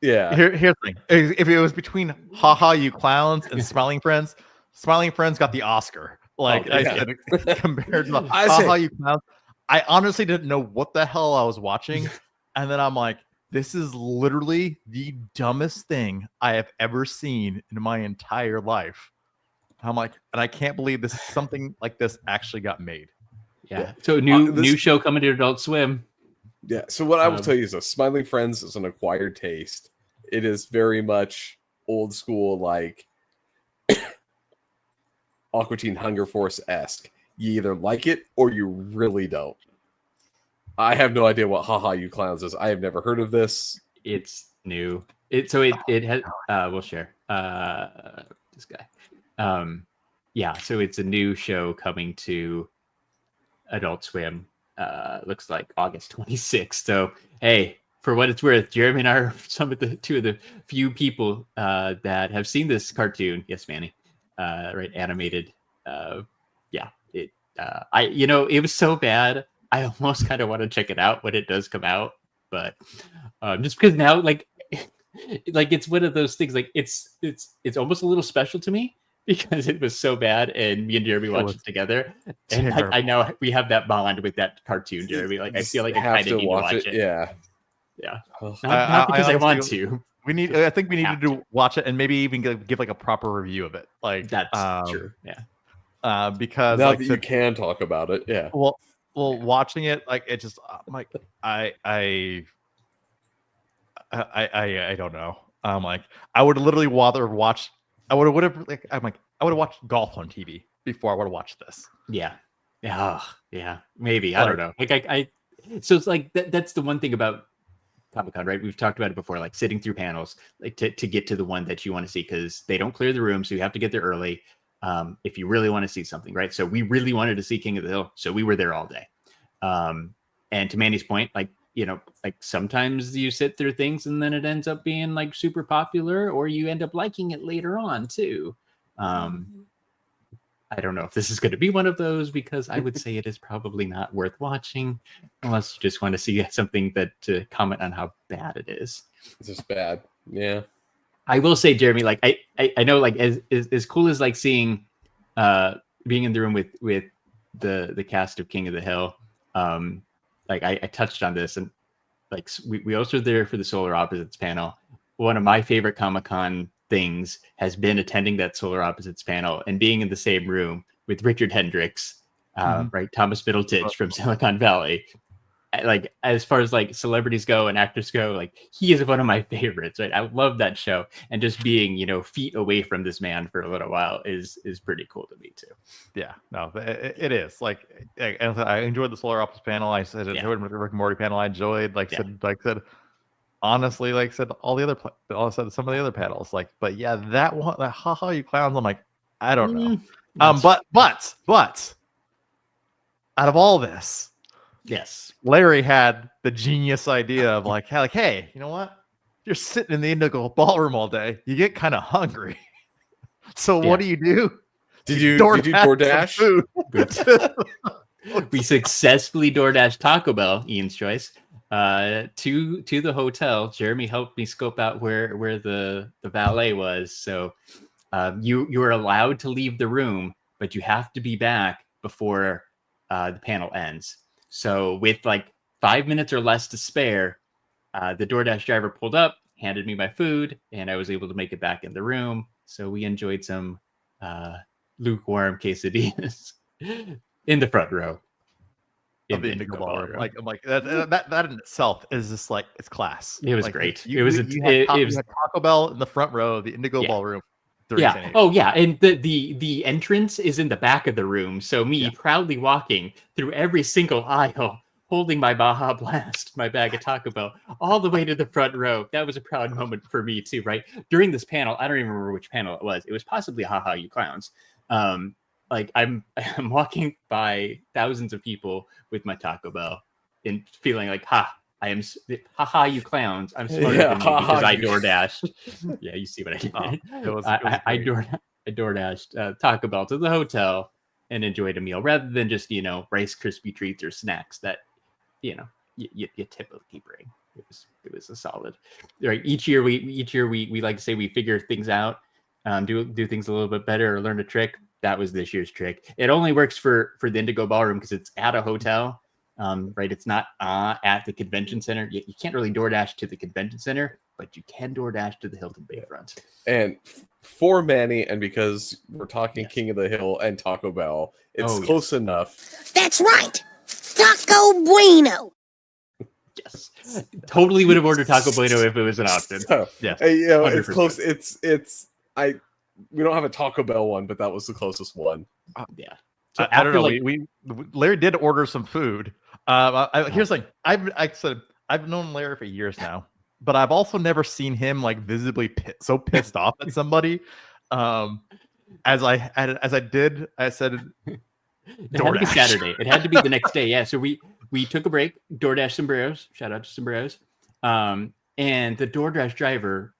Yeah. Here's the thing. If it was between "Ha you clowns" and Smiling Friends got the Oscar. Like compared to "Ha you clowns," I honestly didn't know what the hell I was watching, and then I'm like, this is literally the dumbest thing I have ever seen in my entire life. I'm like, and I can't believe this something like this actually got made. Yeah. So new show coming to Adult Swim. Yeah. So what I will tell you is Smiling Friends is an acquired taste. It is very much old school, like Aqua Teen Hunger Force-esque. You either like it or you really don't. I have no idea what "Ha you clowns" is. I have never heard of this. It's new. It has. We'll share. This guy. So it's a new show coming to Adult Swim. Looks like August 26th. So hey, for what it's worth, Jeremy and I are two of the few people that have seen this cartoon. Yes, Manny. Animated. It was so bad. I almost kind of want to check it out when it does come out, but just because now, like it's one of those things. Like it's almost a little special to me because it was so bad, and me and Jeremy watched it together, and I know we have that bond with that cartoon, Jeremy. Like I feel like I kind of need to watch it. Yeah. Not because I want to. We need. I think we need to watch it and maybe even give like a proper review of it. Like That's true. Yeah. Because now like that you can talk about it, yeah. Well, watching it, like it just like I don't know. Like I would literally rather watch. I would have like I would have watched golf on TV before I would have watched this. Yeah. Yeah. Maybe I don't know. Like I so it's like that's the one thing about Comic-Con, right? We've talked about it before, like sitting through panels, like to get to the one that you want to see, because they don't clear the room, so you have to get there early. If you really want to see something, right? So we really wanted to see King of the Hill, so we were there all day. And to Mandy's point, like, like sometimes you sit through things and then it ends up being like super popular, or you end up liking it later on too. I don't know if this is going to be one of those, because I would say it is probably not worth watching unless you just want to see something to comment on how bad it is. It's just bad. Yeah. I will say, Jeremy, like I know, like as cool as like seeing being in the room with the cast of King of the Hill, like I touched on this, and like we also were there for the Solar Opposites panel. One of my favorite Comic-Con things has been attending that Solar Opposites panel and being in the same room with Richard Hendricks, right? Thomas Middleditch from Silicon Valley. Like, as far as like celebrities go and actors go, like he is one of my favorites, right? I love that show, and just being, feet away from this man for a little while is pretty cool to me too. Yeah, no, it is. Like, I enjoyed the Solar Opposites panel. I said enjoyed the Rick and Morty panel. I enjoyed, said honestly, like said all the other, some of the other panels, like, but yeah, that one, that haha you clowns, I'm like, I don't know. But out of all this, yes, Larry had the genius idea of like, hey, you know what? You're sitting in the Indigo Ballroom all day, you get kind of hungry. So what do? Did you DoorDash? We successfully DoorDash Taco Bell, Ian's choice, to the hotel. Jeremy helped me scope out where the valet was. So you are allowed to leave the room, but you have to be back before the panel ends. So with like 5 minutes or less to spare, the DoorDash driver pulled up, handed me my food, and I was able to make it back in the room. So we enjoyed some lukewarm quesadillas in the front row of the Indigo Ballroom. Like, I'm like that in itself is just like, it's class. It was like, great. You had Taco Bell in the front row of the Indigo Ballroom. Yeah. Oh yeah, and the entrance is in the back of the room. So me proudly walking through every single aisle, holding my Baja Blast, my bag of Taco Bell, all the way to the front row. That was a proud moment for me too, right? During this panel, I don't even remember which panel it was. It was possibly Haha You Clowns. Like I'm walking by thousands of people with my Taco Bell and feeling like, I am, haha, you clowns. I'm smarter than you because I DoorDashed. Yeah, you see what I did. I DoorDashed Taco Bell to the hotel and enjoyed a meal rather than just, Rice Krispie treats or snacks that, you typically bring. It was a solid. Right. Each year we like to say we figure things out, do things a little bit better, or learn a trick. That was this year's trick. It only works for the Indigo Ballroom because it's at a hotel. Right, it's not at the convention center. You can't really DoorDash to the convention center, but you can DoorDash to the Hilton Bayfront. And for Manny, and because we're talking King of the Hill and Taco Bell, it's close enough. That's right, Taco Bueno. Yes, totally would have ordered Taco Bueno if it was an option. So, yes, it's close. We don't have a Taco Bell one, but that was the closest one. Yeah. So I don't know. We Larry did order some food. Here's like I've known Larry for years now, but I've also never seen him like visibly so pissed off at somebody. As I said, it had to be Saturday. It had to be the next day. Yeah. So we took a break. DoorDash Sombreros. Shout out to Sombreros. And the DoorDash driver,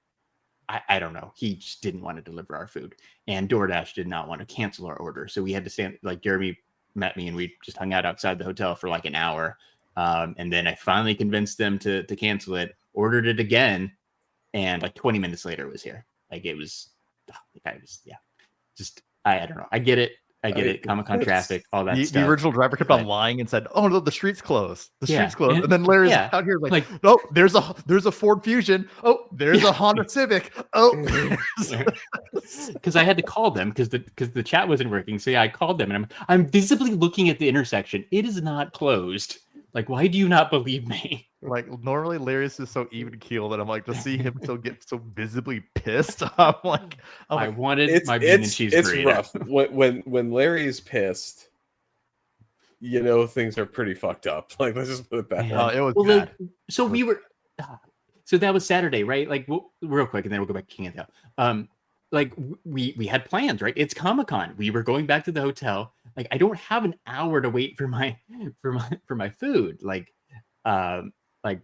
I don't know. He just didn't want to deliver our food, and DoorDash did not want to cancel our order. So we had to stand, like Jeremy met me and we just hung out outside the hotel for like an hour. And then I finally convinced them to cancel it, ordered it again. And like 20 minutes later it was here. Like it was, I don't know. I get it. I get it. Comic-Con traffic, all that The stuff. original driver kept on lying and said, "Oh no, the street's closed. The Yeah, street's closed." and- And then Larry's yeah, out here like, like- "Oh, there's a Ford Fusion. Oh, there's a Honda Civic. Oh." Because I had to call them because the chat wasn't working. So yeah, I called them and I'm visibly looking at the intersection. It is not closed. Like, why do you not believe me? Like normally Larry's is so even keel that I'm like, to see him get so visibly pissed. I'm like, I wanted my bean and cheese it's burrito. rough when Larry's pissed. You know, things are pretty fucked up. Like, let's just put it that way. Yeah. it was Well, bad. so we were, so that was Saturday, right? Like, real quick, and then we'll go back to King of the Hill. Like we had plans, right? It's Comic-Con. We were going back to the hotel. Like, I don't have an hour to wait for my food. Like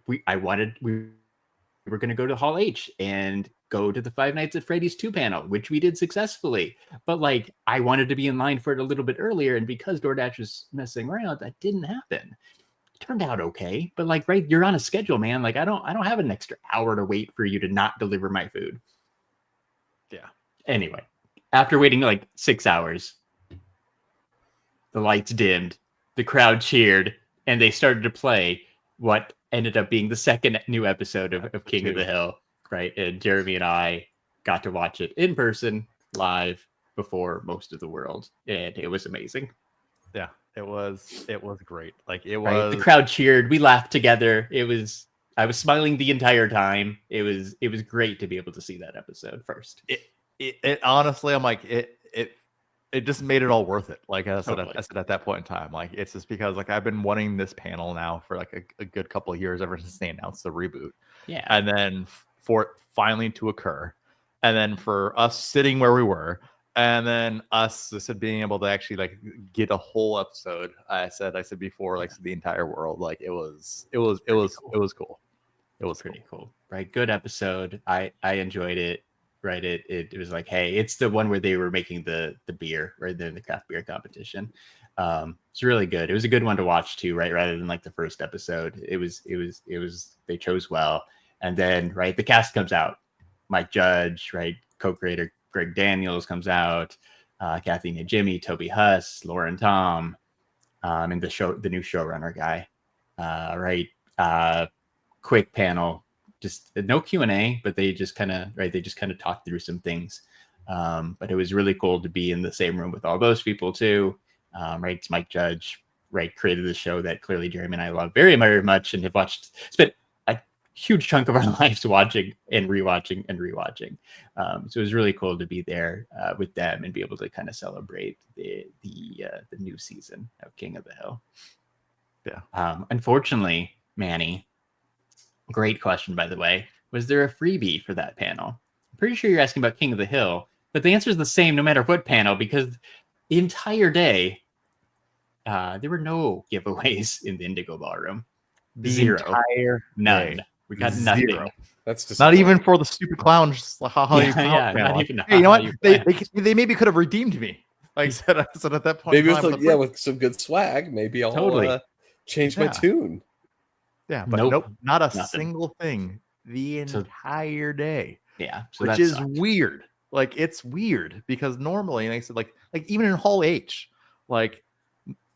we were going to go to Hall H and go to the Five Nights at Freddy's 2 panel, which we did successfully. But like, I wanted to be in line for it a little bit earlier, and because DoorDash was messing around, that didn't happen. It turned out okay, but like, right, you're on a schedule, man. Like, I don't have an extra hour to wait for you to not deliver my food. Yeah. Anyway, after waiting like 6 hours, the lights dimmed, the crowd cheered, and they started to play what ended up being the second new episode of King of the Hill, right? And Jeremy and I got to watch it in person, live, before most of the world, and it was amazing. Yeah, it was great. Like, it Right? was The crowd cheered, we laughed together. I was smiling the entire time. It was great to be able to see that episode first. It honestly, I'm like, it just made it all worth it. Like I said, Totally. I said at that point in time, like, it's just because like I've been wanting this panel now for like a good couple of years, ever since they announced the reboot. Yeah. And then for it finally to occur, and then for us sitting where we were, and then us just being able to actually like get a whole episode. I said before, like, to the entire world, like it was cool. It was Pretty cool. Right. Good episode. I enjoyed it. Right. It was like, hey, it's the one where they were making the beer, right there in the craft beer competition. It's really good. It was a good one to watch too, right? Rather than like the first episode. It was they chose well. And then, right, the cast comes out. Mike Judge, right, co-creator Greg Daniels comes out, Kathy Najimy, Toby Huss, Lauren Tom, and the new showrunner guy. Right. Quick panel. Just no Q&A, but they just kind of talked through some things. But it was really cool to be in the same room with all those people too. Right, it's Mike Judge, right, created the show that clearly Jeremy and I love very, very much, and have spent a huge chunk of our lives watching and rewatching. So it was really cool to be there with them and be able to kind of celebrate the new season of King of the Hill. Yeah. Unfortunately, Manny. Great question, by the way. Was there a freebie for that panel? I'm pretty sure you're asking about King of the Hill, but the answer is the same no matter what panel, because the entire day, there were no giveaways in the Indigo Ballroom. Zero. None. We got nothing. Zero. That's Not even for the stupid clowns. Not even. Hey, you know what? They maybe could have redeemed me. Like I said at that point. Maybe with some good swag. Maybe I'll change my tune. Yeah, but nope, not a single thing the entire day. Yeah, so which is weird. Like, it's weird because normally, and I said, like even in Hall H, like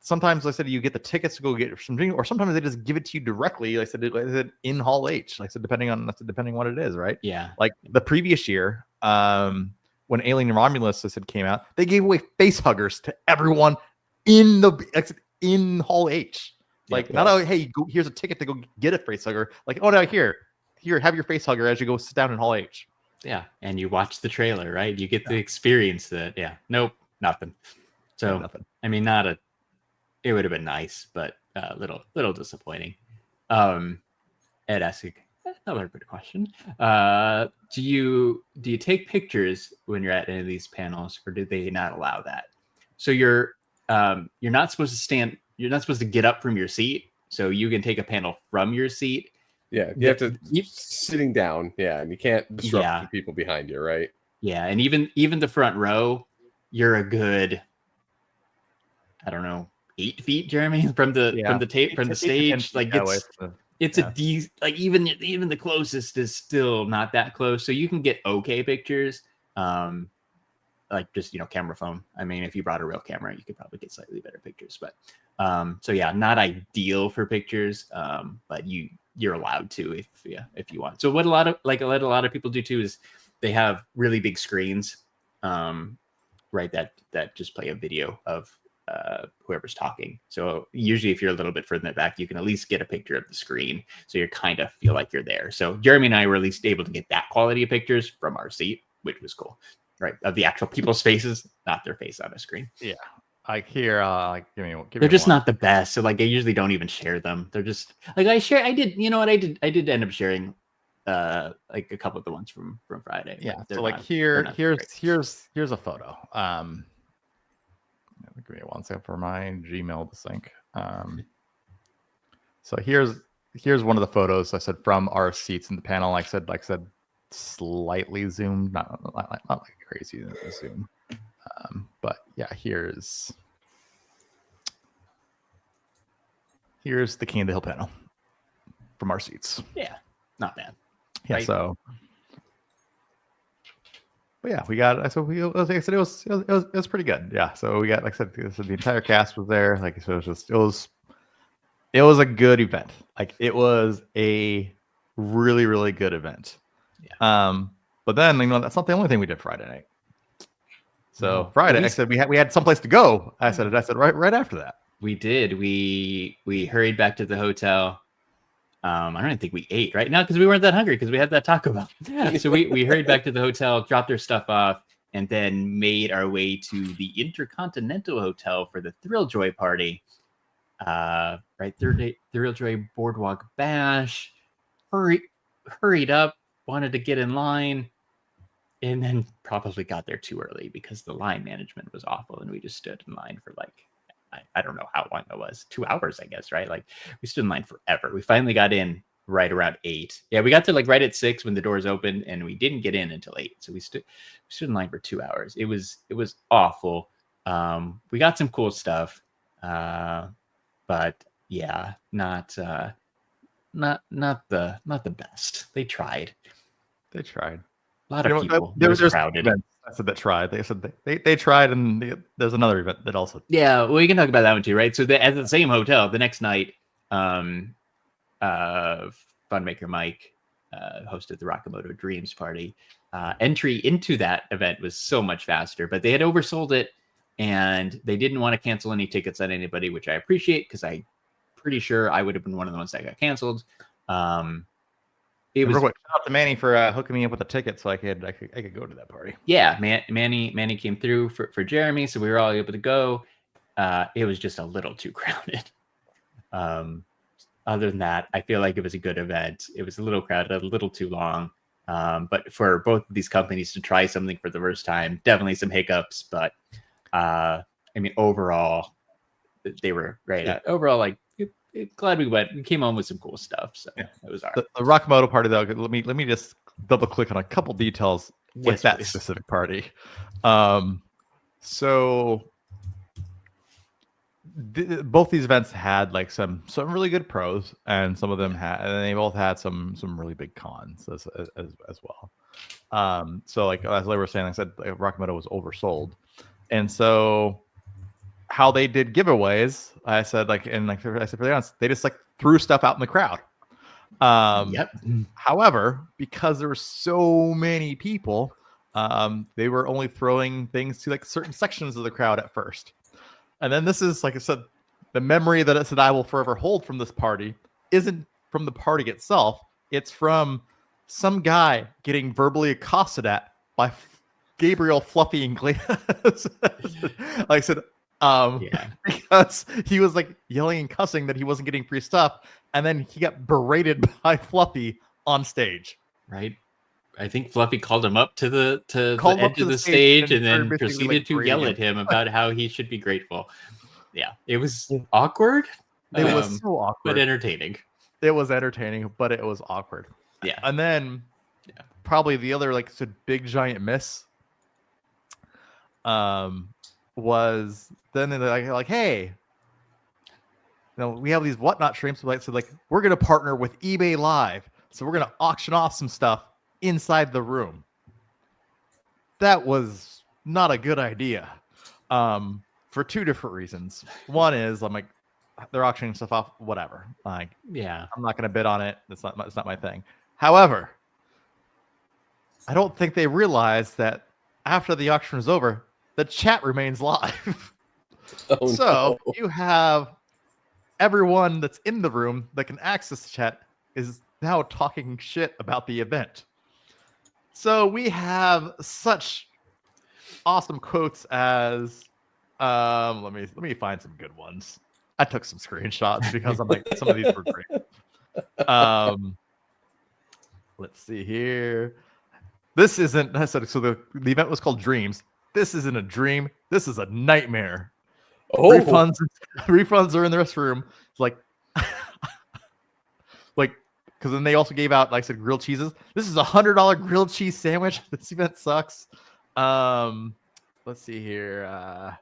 sometimes I said you get the tickets to go get something, or sometimes they just give it to you directly. I said in Hall H. Like I said, depending on what it is, right? Yeah. Like the previous year, when Alien Romulus came out, they gave away face huggers to everyone in Hall H. Like, hey, here's a ticket to go get a face hugger. Like, oh no, here, have your face hugger as you go sit down in Hall H. Yeah, and you watch the trailer, right? You get the experience that. Yeah, nope, nothing. So nothing. I mean, it would have been nice, but a little disappointing. Ed asking another good question. Do you take pictures when you're at any of these panels, or do they not allow that? So you're not supposed to stand. You're not supposed to get up from your seat, so you can take a panel from your seat. Yeah, you have to sitting down. Yeah, and you can't disrupt the people behind you, right? Yeah, and even the front row, you're a good, I don't know, 8 feet, Jeremy, from the stage. Like even the closest is still not that close, so you can get okay pictures. like just camera phone. I mean, if you brought a real camera, you could probably get slightly better pictures. But so yeah, not ideal for pictures, but you're allowed to if you want. So what a lot of people do too is they have really big screens, right? That just play a video of whoever's talking. So usually if you're a little bit further in the back, you can at least get a picture of the screen. So you kind of feel like you're there. So Jeremy and I were at least able to get that quality of pictures from our seat, which was cool, right? Of the actual people's faces, not their face on a screen. Yeah. I hear, they're just not the best. So like I usually don't even share them. They're just like I did end up sharing like a couple of the ones from Friday. Yeah. So like here's a photo. Give me one second for my Gmail to sync. So here's one of the photos I said from our seats in the panel. Like I said, slightly zoomed, not like crazy zoom. But yeah, here's the King of the Hill panel from our seats. Yeah, not bad. Yeah, right? So. But yeah, we got. So it was pretty good. Yeah, so we got, like I said, the entire cast was there. Like so, it was a good event. Like it was a really, really good event. Yeah. But then that's not the only thing we did Friday night. So Friday, I said we had someplace to go. I said right after that. We did. We hurried back to the hotel. I don't even think we ate right now because we weren't that hungry because we had that Taco Bell. So we hurried back to the hotel, dropped our stuff off, and then made our way to the Intercontinental Hotel for the Thrill Joy party. Right, Thrill Joy Boardwalk Bash. Hurried up, wanted to get in line, and then probably got there too early because the line management was awful, and we just stood in line for like. I don't know how long it was, 2 hours, I guess, right? Like we stood in line forever. We finally got in right around 8. Yeah, we got to like right at 6 when the doors opened, and we didn't get in until 8. So we stood in line for 2 hours. It was awful. We got some cool stuff, but yeah, not the best. They tried. A lot of people. There's crowded. Events, I said that tried. They said they tried, and there's another event that also. Yeah, well, we can talk about that one too, right? So at the same hotel, the next night, Funmaker Mike hosted the Rakamoto Dreams party. Entry into that event was so much faster, but they had oversold it, and they didn't want to cancel any tickets on anybody, which I appreciate because I'm pretty sure I would have been one of the ones that got canceled. Shout out to Manny for hooking me up with a ticket so I could go to that party. Yeah, Manny came through for Jeremy, so we were all able to go. It was just a little too crowded. Other than that, I feel like it was a good event. It was a little crowded, a little too long. But for both of these companies to try something for the first time, definitely some hiccups. But I mean, overall, they were great. Yeah. Overall, like. Glad we went. We came home with some cool stuff, so it was all right. The Rakamoto party, though. Let me just double click on a couple details with that specific party. So both these events had like some really good pros, and some of them and they both had some really big cons as well. So like as I was saying, I said Rakamoto was oversold, and so. How they did giveaways, I said for the honest, they just like threw stuff out in the crowd. However, because there were so many people, they were only throwing things to like certain sections of the crowd at first. And then this is, like I said, the memory that I will forever hold from this party isn't from the party itself. It's from some guy getting verbally accosted at by Gabriel, Fluffy, and Glass. Like I said, because he was like yelling and cussing that he wasn't getting free stuff, and then he got berated by Fluffy on stage. Right. I think Fluffy called him up to the edge of the stage and then proceeded to yell at him about how he should be grateful. Yeah, it was awkward. It was so awkward, but entertaining. It was entertaining, but it was awkward. Yeah, and then probably the other like big giant miss. Was then they're like, hey, we have these whatnot streams. So like, we're gonna partner with eBay Live, so we're gonna auction off some stuff inside the room. That was not a good idea. For two different reasons. One is I'm like, they're auctioning stuff off, whatever. Like, Yeah. I'm not going to bid on it. It's not my thing. However, I don't think they realized that after the auction is over, the chat remains live. So you have everyone that's in the room that can access the chat is now talking shit about the event. So we have such awesome quotes as let me find some good ones. I took some screenshots because I'm like, some of these were great. Let's see here. This isn't, I said, so the event was called Dreams. This isn't a dream. This is a nightmare. Oh, Refunds are in the restroom. It's like, because then they also gave out, like I said, grilled cheeses. This is $100 grilled cheese sandwich. This event sucks. Let's see here.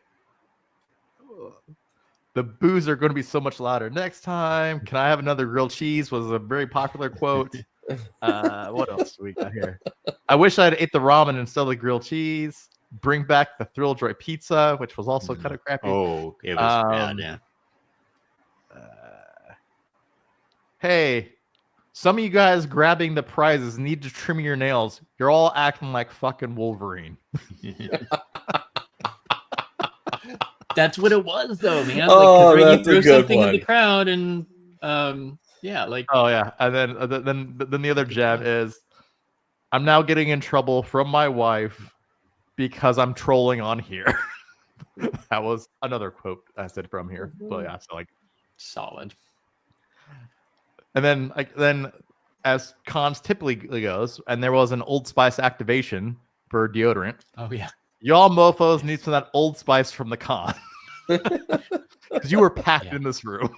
The boos are going to be so much louder next time. Can I have another grilled cheese? Was a very popular quote. What else do we got here? I wish I'd ate the ramen instead of the grilled cheese. Bring back the Thrill Joy pizza, which was also kind of crappy. Oh, it was bad, yeah. Hey, some of you guys grabbing the prizes need to trim your nails. You're all acting like fucking Wolverine. That's what it was, though, man. Oh, like, that's you a threw good something one. in the crowd, and yeah, like, Oh yeah, and then the other gem is, I'm now getting in trouble from my wife because I'm trolling on here. That was another quote I said from here. So yeah, so like solid. And then as cons typically goes, and there was an Old Spice activation for deodorant. Oh yeah. Y'all mofos need some of that Old Spice from the con. Because you were packed in this room.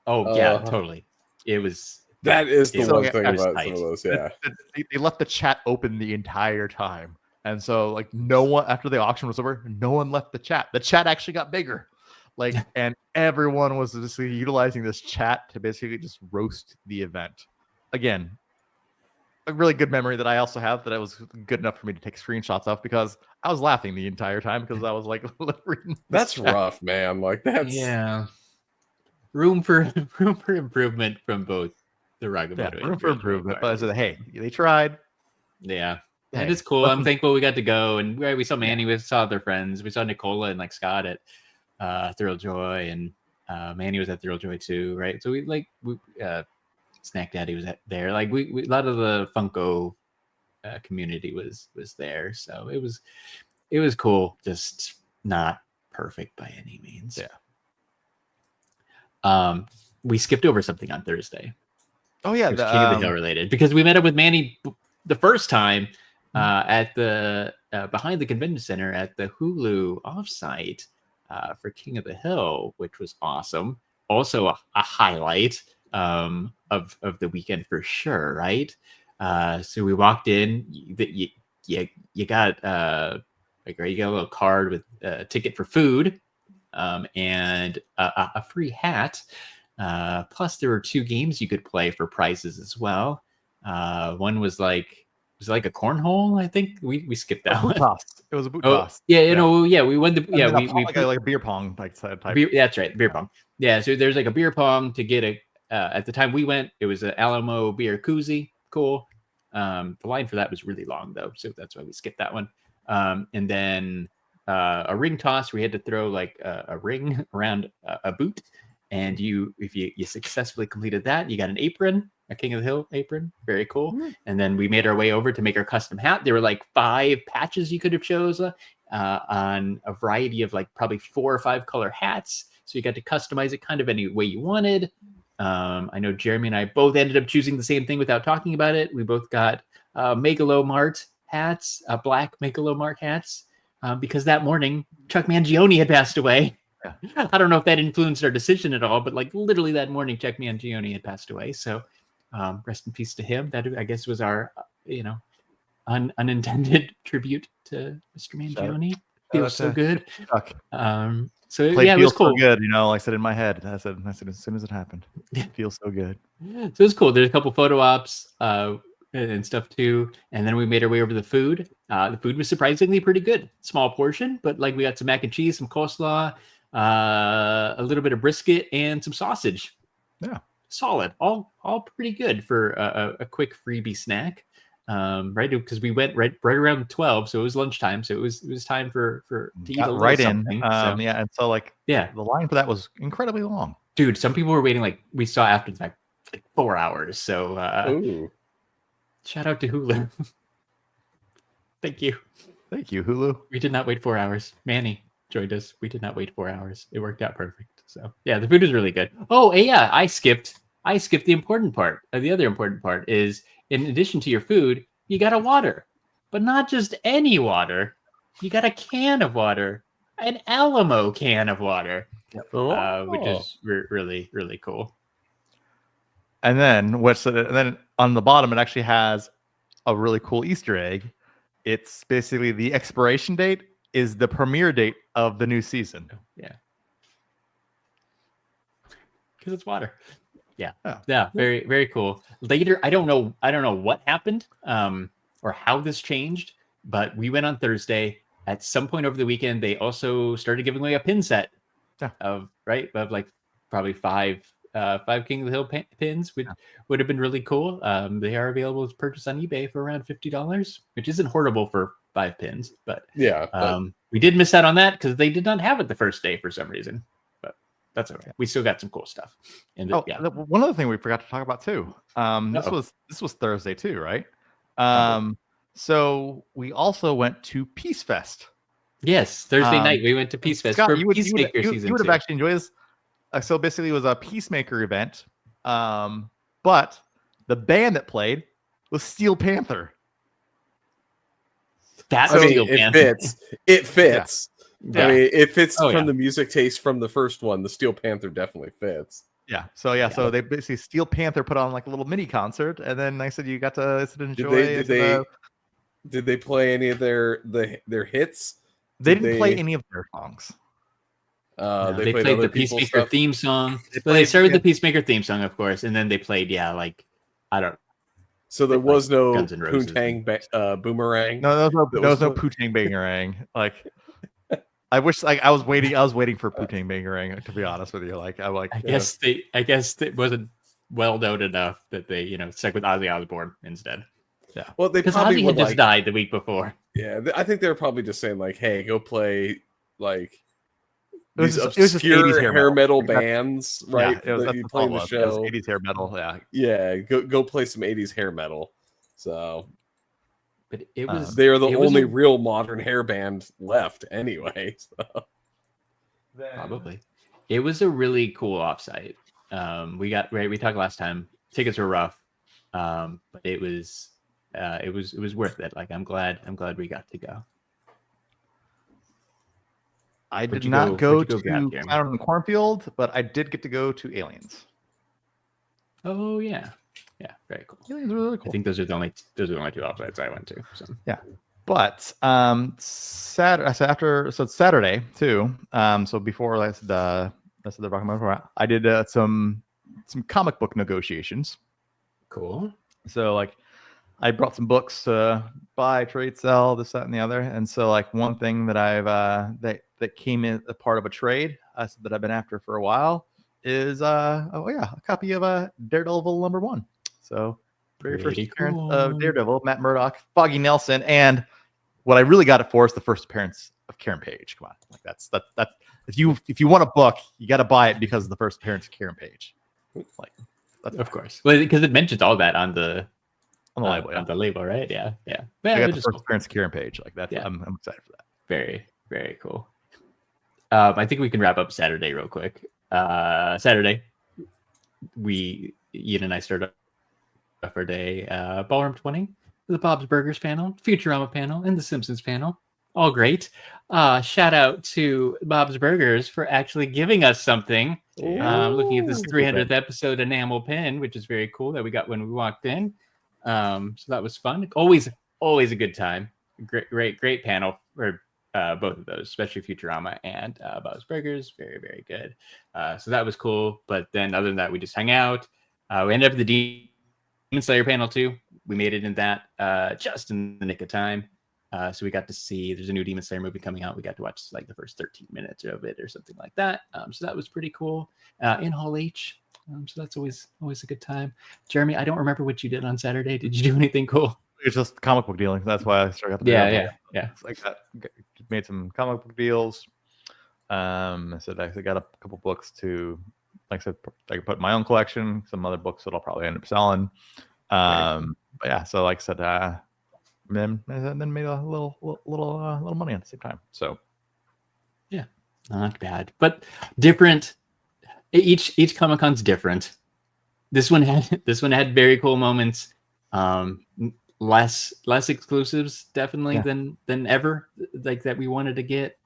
Oh yeah, totally. It was. That is the one yeah, thing that about was some of tight. those. Yeah. They left the chat open the entire time. And so like no one, after the auction was over, no one left the chat. The chat actually got bigger. Like, and everyone was just utilizing this chat to basically just roast the event. Again, a really good memory that I also have that I was good enough for me to take screenshots of because I was laughing the entire time because I was like, reading That's rough, man. Like that's room for improvement from both the Ragamuffin. Room for improvement. But I said, hey, they tried. Yeah. Hey, and it's cool. I'm thankful we got to go, and we saw Manny, we saw their friends, we saw Nicola and like Scott at Thrill Joy, and Manny was at Thrill Joy too, right? So we Snack Daddy was there. Like we a lot of the Funko community was there, so it was cool. Just not perfect by any means. Yeah. We skipped over something on Thursday. Oh yeah, King of the Hill related because we met up with Manny the first time at the behind the convention center at the Hulu offsite for King of the Hill, which was awesome. Also a highlight of the weekend for sure, right? So we walked in. You got you got a little card with a ticket for food, and a free hat. Plus, there were 2 games you could play for prizes as well. One was like a cornhole. I think we skipped that one. Toss. It was a boot toss. Yeah, you know, we won the we like a beer pong type. That's right, beer pong. Yeah, so there's like a beer pong to get a. At the time we went, it was an Alamo beer koozie. Cool. The line for that was really long though, so that's why we skipped that one. And then a ring toss. We had to throw like a ring around a boot, and if you successfully completed that, you got an apron, a King of the Hill apron. Very cool. Mm-hmm. And then we made our way over to make our custom hat. There were like 5 patches you could have chose on a variety of like probably 4 or 5 color hats. So you got to customize it kind of any way you wanted. I know Jeremy and I both ended up choosing the same thing without talking about it. We both got Megalomart hats, black Megalomart hats, because that morning Chuck Mangione had passed away. Yeah. I don't know if that influenced our decision at all, but like literally that morning, Chuck Mangione had passed away. So rest in peace to him. That I guess was our, unintended tribute to Mr. Mangione. Feels so good. Chuck. So yeah, it was cool. So good, like I said in my head. I said as soon as it happened, it feels so good. So it was cool. There's a couple photo ops. and stuff too. And then we made our way over to the food. The food was surprisingly pretty good. Small portion, but like we got some mac and cheese, some coleslaw, a little bit of brisket, and some sausage. Yeah, solid. All pretty good for a quick freebie snack. Right, because we went right around 12, so it was lunchtime. So it was time for to eat a little right in. something. So, Yeah, and so like yeah, the line for that was incredibly long. dude. Some people were waiting like we saw after the fact like 4 hours. So Ooh. shout out to Hulu. Thank you. Thank you, Hulu. We did not wait 4 hours. Manny joined us. We did not wait 4 hours. It worked out perfect. So yeah, the food is really good. Oh, yeah, I skipped the important part. The other important part is in addition to your food, you got a water, but not just any water. You got a can of water, an Alamo can of water, which is really, really cool. And then on the bottom, it actually has a really cool Easter egg. It's basically the expiration date is the premiere date of the new season. Yeah. Because it's water. Yeah. Oh. Yeah. Very, very cool. Later, I don't know what happened or how this changed, but we went on Thursday. At some point over the weekend, they also started giving away a pin set of like probably five King of the Hill pins, which would have been really cool. They are available to purchase on eBay for around $50, which isn't horrible for 5 pins, but we did miss out on that because they did not have it the first day for some reason. But that's okay. We still got some cool stuff. And one other thing we forgot to talk about too. This was Thursday too, right? So we also went to Peace Fest. Yes, Thursday night we went to Peace Fest for Peacemaker season 2. You would have actually enjoyed this. So basically, it was a Peacemaker event, but the band that played was Steel Panther. It fits. Yeah. I mean, it fits from the music taste from the first one. The Steel Panther definitely fits. Yeah. So they basically Steel Panther put on like a little mini concert, and then I said you got to enjoy. Did they play any of their hits? They didn't play any of their songs. They played the Peacemaker theme song. They started with the Peacemaker theme song, of course, and then they played So there was no Poontang Boomerang. No, there was no Poontang Bangarang. Like, I wish I was waiting for Poontang Bangarang, to be honest with you. Like, I guess it wasn't well known enough that they stuck with Ozzy Osbourne instead. Yeah. Well, they because probably Ozzy had just died the week before. Yeah, I think they were probably just saying like, "Hey, go play like." It was just 80s hair metal bands, right? Yeah, that you play in the show. 80s hair metal, yeah. Yeah, go play some 80s hair metal. So, but it was they're the only real modern hair band left, anyway. So. Probably, it was a really cool offsite. We talked last time. Tickets were rough, but it was worth it. Like I'm glad we got to go. I did not go to Clown in the Cornfield, but I did get to go to Aliens. Oh yeah, very cool. Aliens are really cool. I think those are the only 2 offsites I went to. So. Yeah, but Saturday too. So before the Rock and Roll, I did some comic book negotiations. Cool. So like, I brought some books to buy, trade, sell, this, that, and the other. And so like one thing that I've that came in a part of a trade that I've been after for a while is a copy of Daredevil #1. So very first appearance of Daredevil, Matt Murdock, Foggy Nelson, and what I really got it for is the first appearance of Karen Page. Come on, like that's if you want a book, you got to buy it because of the first appearance of Karen Page. Like that's of course, well, because it mentions all that on the label, on the label, right? Yeah. I got the first appearance of Karen Page, like that. Yeah. I'm excited for that. Very, very cool. I think we can wrap up Saturday real quick. Saturday, Ian and I started up our day. Ballroom 20, the Bob's Burgers panel, Futurama panel, and the Simpsons panel. All great. Shout out to Bob's Burgers for actually giving us something. Looking at this 300th episode enamel pin, which is very cool that we got when we walked in. So that was fun. Always a good time. Great panel for both of those, especially Futurama and Bob's Burgers. Very, very good. So that was cool. But then other than that, we just hung out. We ended up at the Demon Slayer panel too. we made it in that just in the nick of time. So we got to see there's a new Demon Slayer movie coming out. We got to watch like the first 13 minutes of it or something like that. So that was pretty cool. In Hall H. So that's always a good time. Jeremy, I don't remember what you did on Saturday. Did you do anything cool? It's just comic book dealing. That's why I started. Yeah. It's like made some comic book deals. I said I got a couple books to, like I said, I could put in my own collection. Some other books that I'll probably end up selling. But yeah, so like I said, then made a little money at the same time. So yeah, not bad, but different. Each Comic-Con's different. This one had very cool moments. Less exclusives definitely than ever, like that we wanted to get.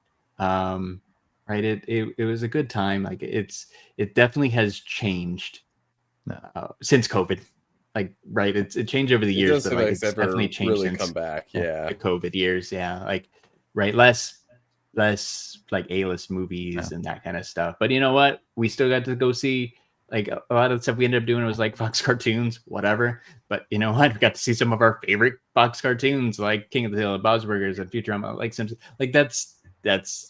Right, it was a good time. Like it definitely has changed since COVID. Like it changed over the years, but like it's definitely changed really since come back. Yeah, the COVID years. Yeah, like less like A-list movies and that kind of stuff. But you know what? We still got to go see like a lot of the stuff we ended up doing was like Fox cartoons, whatever. But you know what? We got to see some of our favorite Fox cartoons, like King of the Hill and Bob's Burgers and Futurama, like Simpsons. Like that's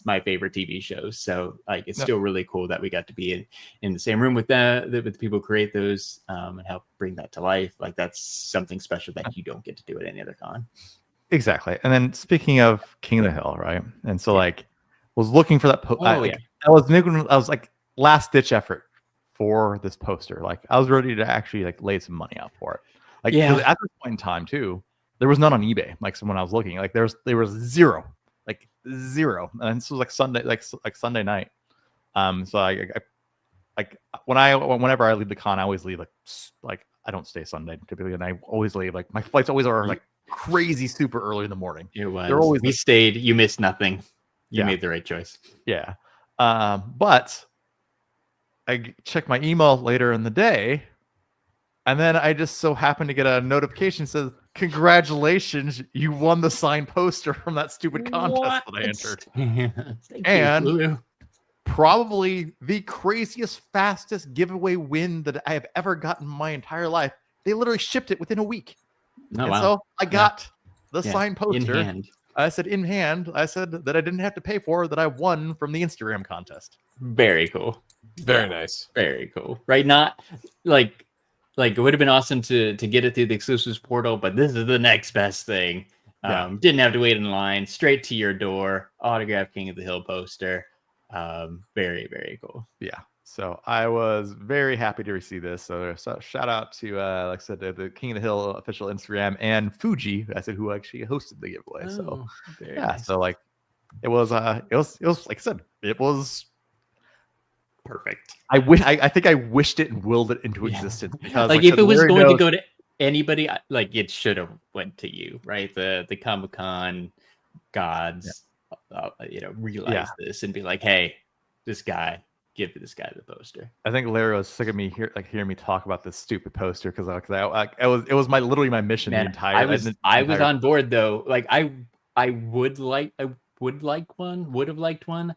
my favorite TV shows. So like it's still really cool that we got to be in the same room with the people who create those and help bring that to life. Like that's something special that you don't get to do at any other con. Exactly. And then speaking of King of the Hill, right? And so like was looking for that I was like last ditch effort for this poster. Like I was ready to actually like lay some money out for it. Like at this point in time too, there was none on eBay. Like so when I was looking, like there was zero. And this was like Sunday, like Sunday night. So I whenever I leave the con, I always leave like I don't stay Sunday typically, and I always leave like my flights always are like crazy super early in the morning. It was. They're always we stayed. You missed nothing. You made the right choice. Yeah. But I checked my email later in the day, and then I just so happened to get a notification that says, "Congratulations, you won the signed poster from that stupid contest that I entered." And probably the craziest, fastest giveaway win that I have ever gotten in my entire life. They literally shipped it within a week. So I got the signed poster in hand. I said in hand. I said that I didn't have to pay for, that I won from the Instagram contest. Very cool. Very nice. Very cool. Right? Not like it would have been awesome to get it through the exclusives portal, but this is the next best thing. Didn't have to wait in line, straight to your door, autographed King of the Hill poster. Very, very cool. Yeah. So I was very happy to receive this. So shout out to like I said, the King of the Hill official Instagram and Fuji, I said, who actually hosted the giveaway. So nice. So like it was like I said, it was perfect. I think I wished it and willed it into existence, because like if it was going to go to anybody, like it should have went to you, right? The Comic-Con gods, realize this and be like, hey, give this guy the poster. I think Larry was sick of me hearing me talk about this stupid poster, because it was literally my mission. Man, the entire I was on board though. Like I would have liked one.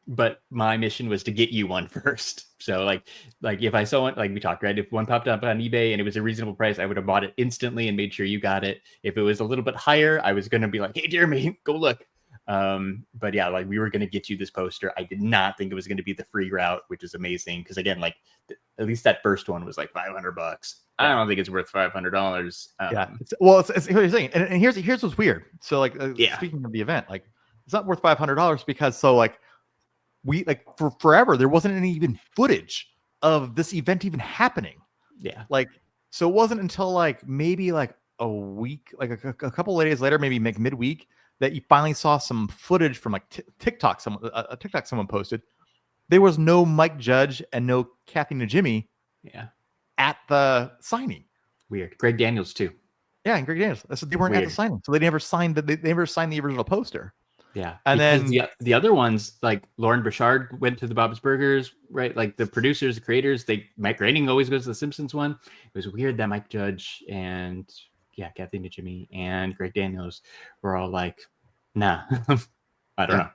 But my mission was to get you one first. So like if I saw one, like we talked, right? If one popped up on eBay and it was a reasonable price, I would have bought it instantly and made sure you got it. If it was a little bit higher, I was going to be like, hey, Jeremy, go look. But yeah, like we were going to get you this poster. I did not think it was going to be the free route, which is amazing. Because again, like at least that first one was like $500. I don't think it's worth $500. It's here's the thing. And here's what's weird. So like, speaking of the event, like it's not worth $500 because we for forever there wasn't any even footage of this event even happening. So it wasn't until like maybe like a week, like a couple of days later, maybe midweek, that you finally saw some footage from like TikTok. A TikTok someone posted. There was no Mike Judge and no Kathy Najimy at the signing. Weird. Greg Daniels too. Yeah, and Greg Daniels. So they weren't at the signing, so they never signed the original poster. Yeah, and because then the other ones, like Lauren Bouchard went to the Bob's Burgers, right? Like the producers, the creators, Mike Groening always goes to the Simpsons one. It was weird that Mike Judge and Kathy Najimy and Greg Daniels were all like, nah, I don't know.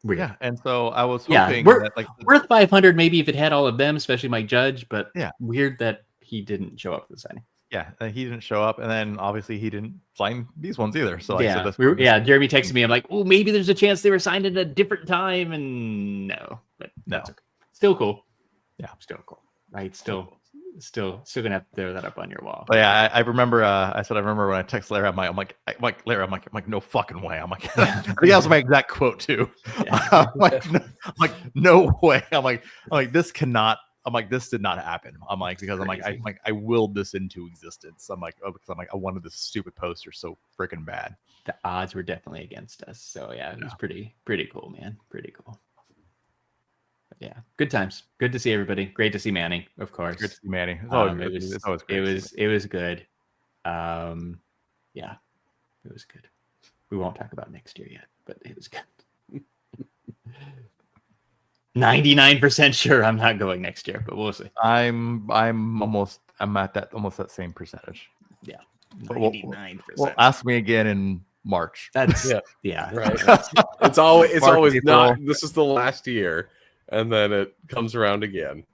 Weird. Yeah, and so I was hoping that like worth 500 maybe if it had all of them, especially Mike Judge, but weird that he didn't show up for the signing. Yeah, he didn't show up, and then obviously he didn't sign these ones either. So like, yeah, so Jeremy texted me. I'm like, oh, maybe there's a chance they were signed at a different time, and no, but No. that's okay. Still cool. Yeah, still cool. Right, still gonna have to throw that up on your wall. But yeah, I remember. I remember when I texted Larry. I'm like, Larry. I'm like, no fucking way. I'm like, I think that was my exact quote too. Yeah. I'm like, no way. I'm like, this cannot. I'm like, this did not happen. I'm like, because I willed this into existence. I'm like, oh, because I wanted this stupid poster so freaking bad. The odds were definitely against us. So yeah, it was pretty cool, man. Pretty cool. But yeah, good times. Good to see everybody. Great to see Manny, of course. Good to see Manny. It's It great. was good. Yeah, it was good. We won't talk about next year yet, but it was good. 99% sure I'm not going next year, but we'll see. I'm at that same percentage. Yeah, 99%. Well, ask me again in March. That's yeah, right. It's always April. not. This is the last year, and then it comes around again.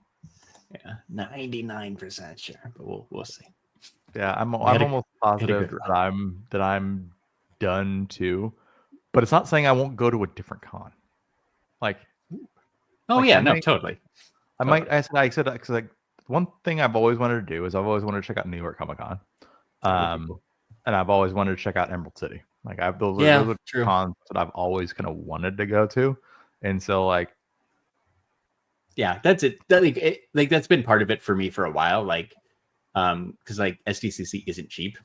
Yeah, 99% sure, but we'll see. Yeah, I'm almost positive that I'm done too, but it's not saying I won't go to a different con. Like, totally. I said because like one thing I've always wanted to do is I've always wanted to check out New York Comic Con, and I've always wanted to check out Emerald City. Like those are true. cons that I've always kind of wanted to go to, and so like. Yeah, that's it. Like that's been part of it for me for a while. Like, because like SDCC isn't cheap.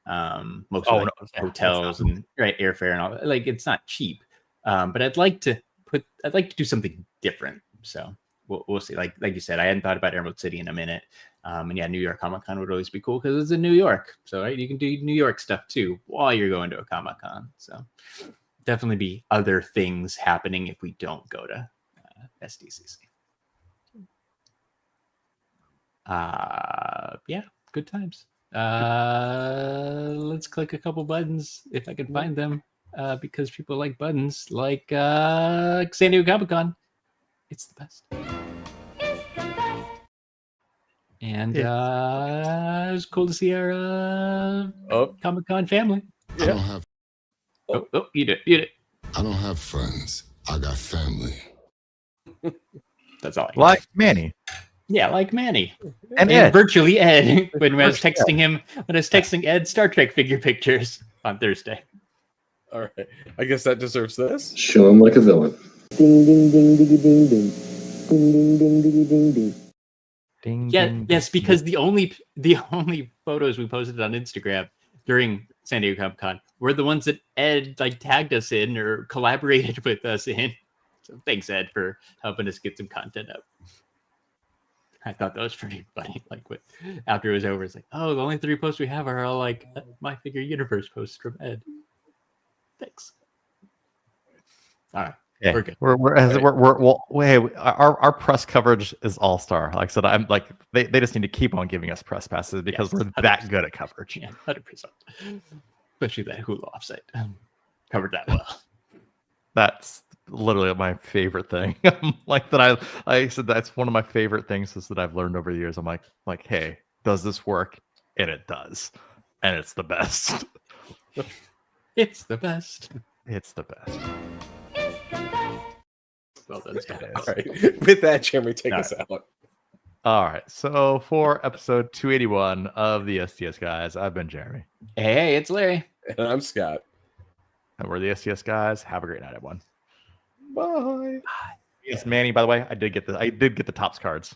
Most of hotels and airfare and all that. Like it's not cheap. But I'd like to do something different. So we'll see. Like you said, I hadn't thought about Emerald City in a minute. And yeah, New York Comic Con would always be cool because it's in New York. So you can do New York stuff too while you're going to a Comic Con. So definitely be other things happening if we don't go to SDCC. Yeah, good times. Let's click a couple buttons if I can find them, because people like buttons, like San Diego Comic-Con. It's the best. And it was cool to see our Comic-Con family. I don't have. Oh, you did. I don't have friends. I got family. That's all. Like Manny. Yeah, like Manny. And Ed. Virtually Ed. When I was texting Ed Star Trek figure pictures on Thursday. All right. I guess that deserves this. Show him like a villain. Ding, ding, ding, ding, ding, ding. Ding, ding, ding, ding, ding, ding. Ding, yeah, ding, yes, ding, because the only photos we posted on Instagram during San Diego Comic Con were the ones that Ed like tagged us in or collaborated with us in. So thanks, Ed, for helping us get some content up. I thought that was pretty funny. Like after it was over, it's like, oh, the only 3 posts we have are all like My Figure Universe posts from Ed. Thanks. All right. Yeah, we're good. Our press coverage is all star. Like I said, I'm like they just need to keep on giving us press passes because we're 100%. that good at coverage. Yeah, 100%. Especially that Hulu offsite covered that well. That's literally my favorite thing. Like that I said that's one of my favorite things is that I've learned over the years. I'm like, hey, does this work? And it does, and it's the best. It's the best. It's the best. Well done, Scott. All right. With that, Jeremy, take us out. All right. So for episode 281 of the STS Guys, I've been Jeremy. Hey, it's Larry. And I'm Scott. And we're the STS Guys. Have a great night, everyone. Bye. Yes, Manny. By the way, I did get the Topps cards.